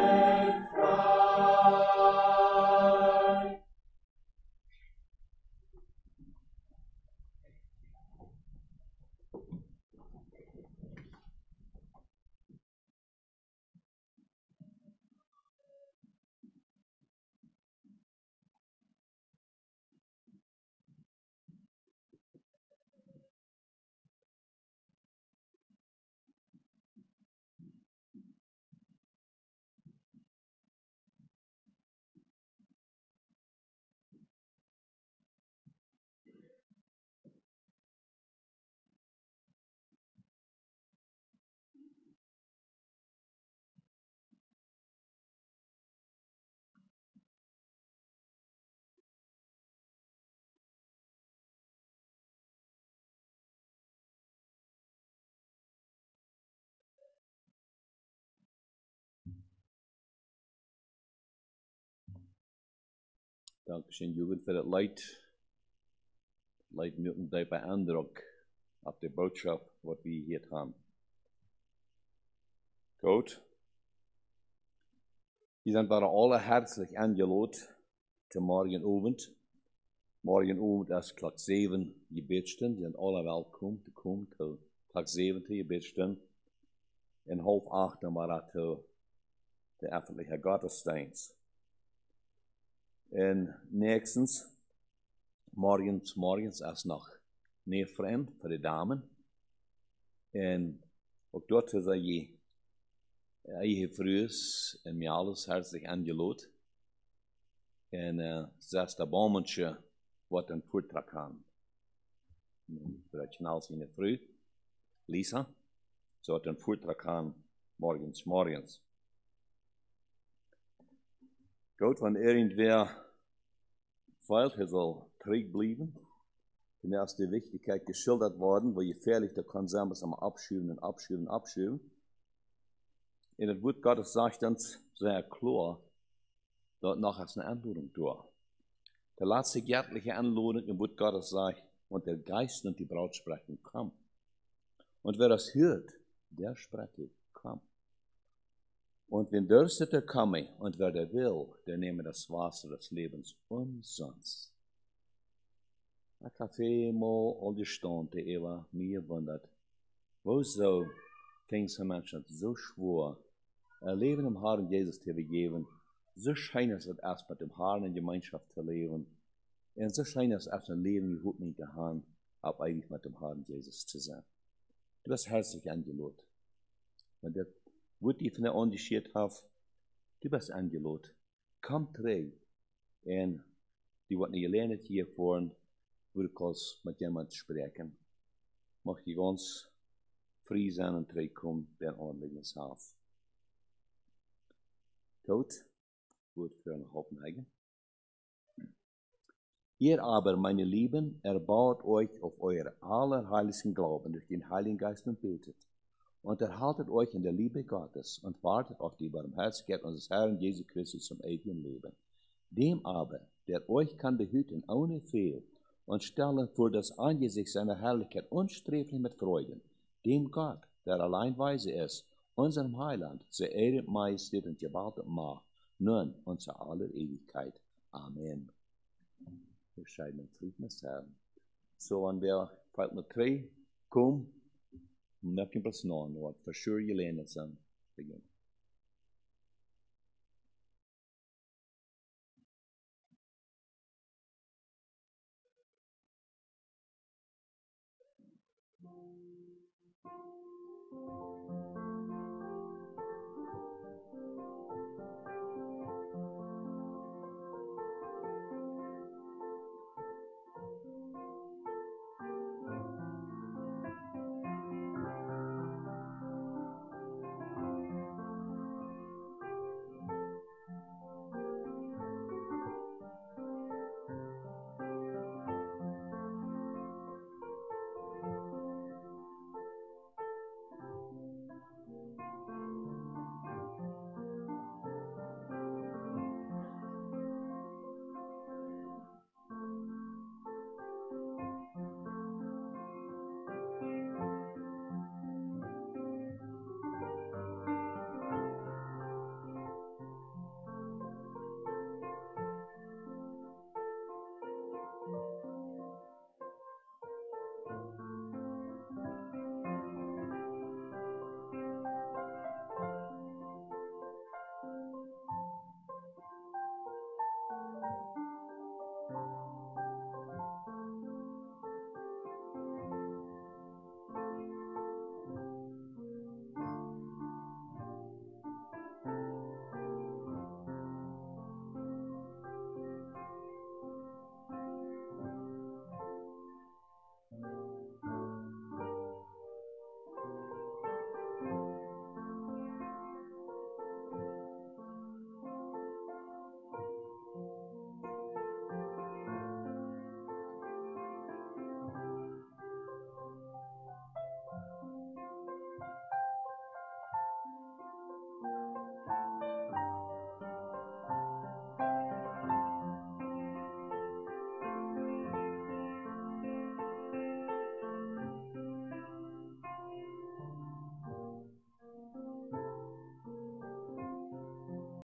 Dankeschön, Jugend, für das Leid. Leid mir und bei Eindruck auf die Botschaft, was wir hier haben. Gut. Wir sind alle herzlich eingeladen zum Morgenabend. Morgenabend ist Klok 7 Gebetsstunde. Die sind alle willkommen zu kommen zu Klok 7 Gebetsstunde. In 7:30 dann war das der öffentliche Gottesdienst. Und nächstens, morgens ist noch Neefreund für die Damen. Und auch dort ist je frühes und mir alles herzlich eingeladen. Und das der Baumentsche, was einen Vortrag haben. Vielleicht schnell in der Früh. Lisa, so hat einen Vortrag haben, morgens. Gut, wenn irgendwer fehlt, er soll zurückbleiben. Dann ist die Wichtigkeit geschildert worden, wo gefährlich der Konsum ist, am Abschieben. In das Wort Gottes sagt uns sehr klar, dort noch ist eine Anladung da. Der letzte göttliche Anladung im Wort Gottes sagt, und der Geist und die Braut sprechen, komm. Und wer das hört, der spreche, komm. Und wenn dürstet er komme, und wer der will, der nehme das Wasser des Lebens umsonst. Ich habe mal all die Stunde, Eva, mir wundert, wo so Things haben Menschen so schwor, ein Leben im Herrn Jesus zu begeben, so scheint es erst mit dem Herrn in Gemeinschaft zu leben, und so scheint es erst ein Leben, wie gut nicht gehabt, aber eigentlich mit dem Herrn Jesus zu sein. Du bist herzlich eingeladen. Und das wo die von der unterschied habe, du bist eingeladen. Komm zurück. Und die, was nicht gelernt hier vorne, würde ich mit jemandem sprechen. Mag die ganz frei sein und zurückkommen, der ordentliches Haus. Gut, gut für eine Hoffnung. Ihr aber, meine Lieben, erbaut euch auf euer allerheiligsten Glauben durch den Heiligen Geist und betet. Und erhaltet euch in der Liebe Gottes und wartet auf die Barmherzigkeit unseres Herrn Jesu Christus zum ewigen Leben. Dem aber, der euch kann behüten ohne Fehl und stellen vor das Angesicht seiner Herrlichkeit unsträflich mit Freuden, dem Gott, der allein weise ist, unserem Heiland, zur Ehre, Majestät und Gewalt und Macht, nun und zu aller Ewigkeit. Amen. Wir scheiden in Frieden des Herrn. So, wenn wir fällt mit 3 kommen, möchten wir es noch wat verscheur je lenen zijn. Begin.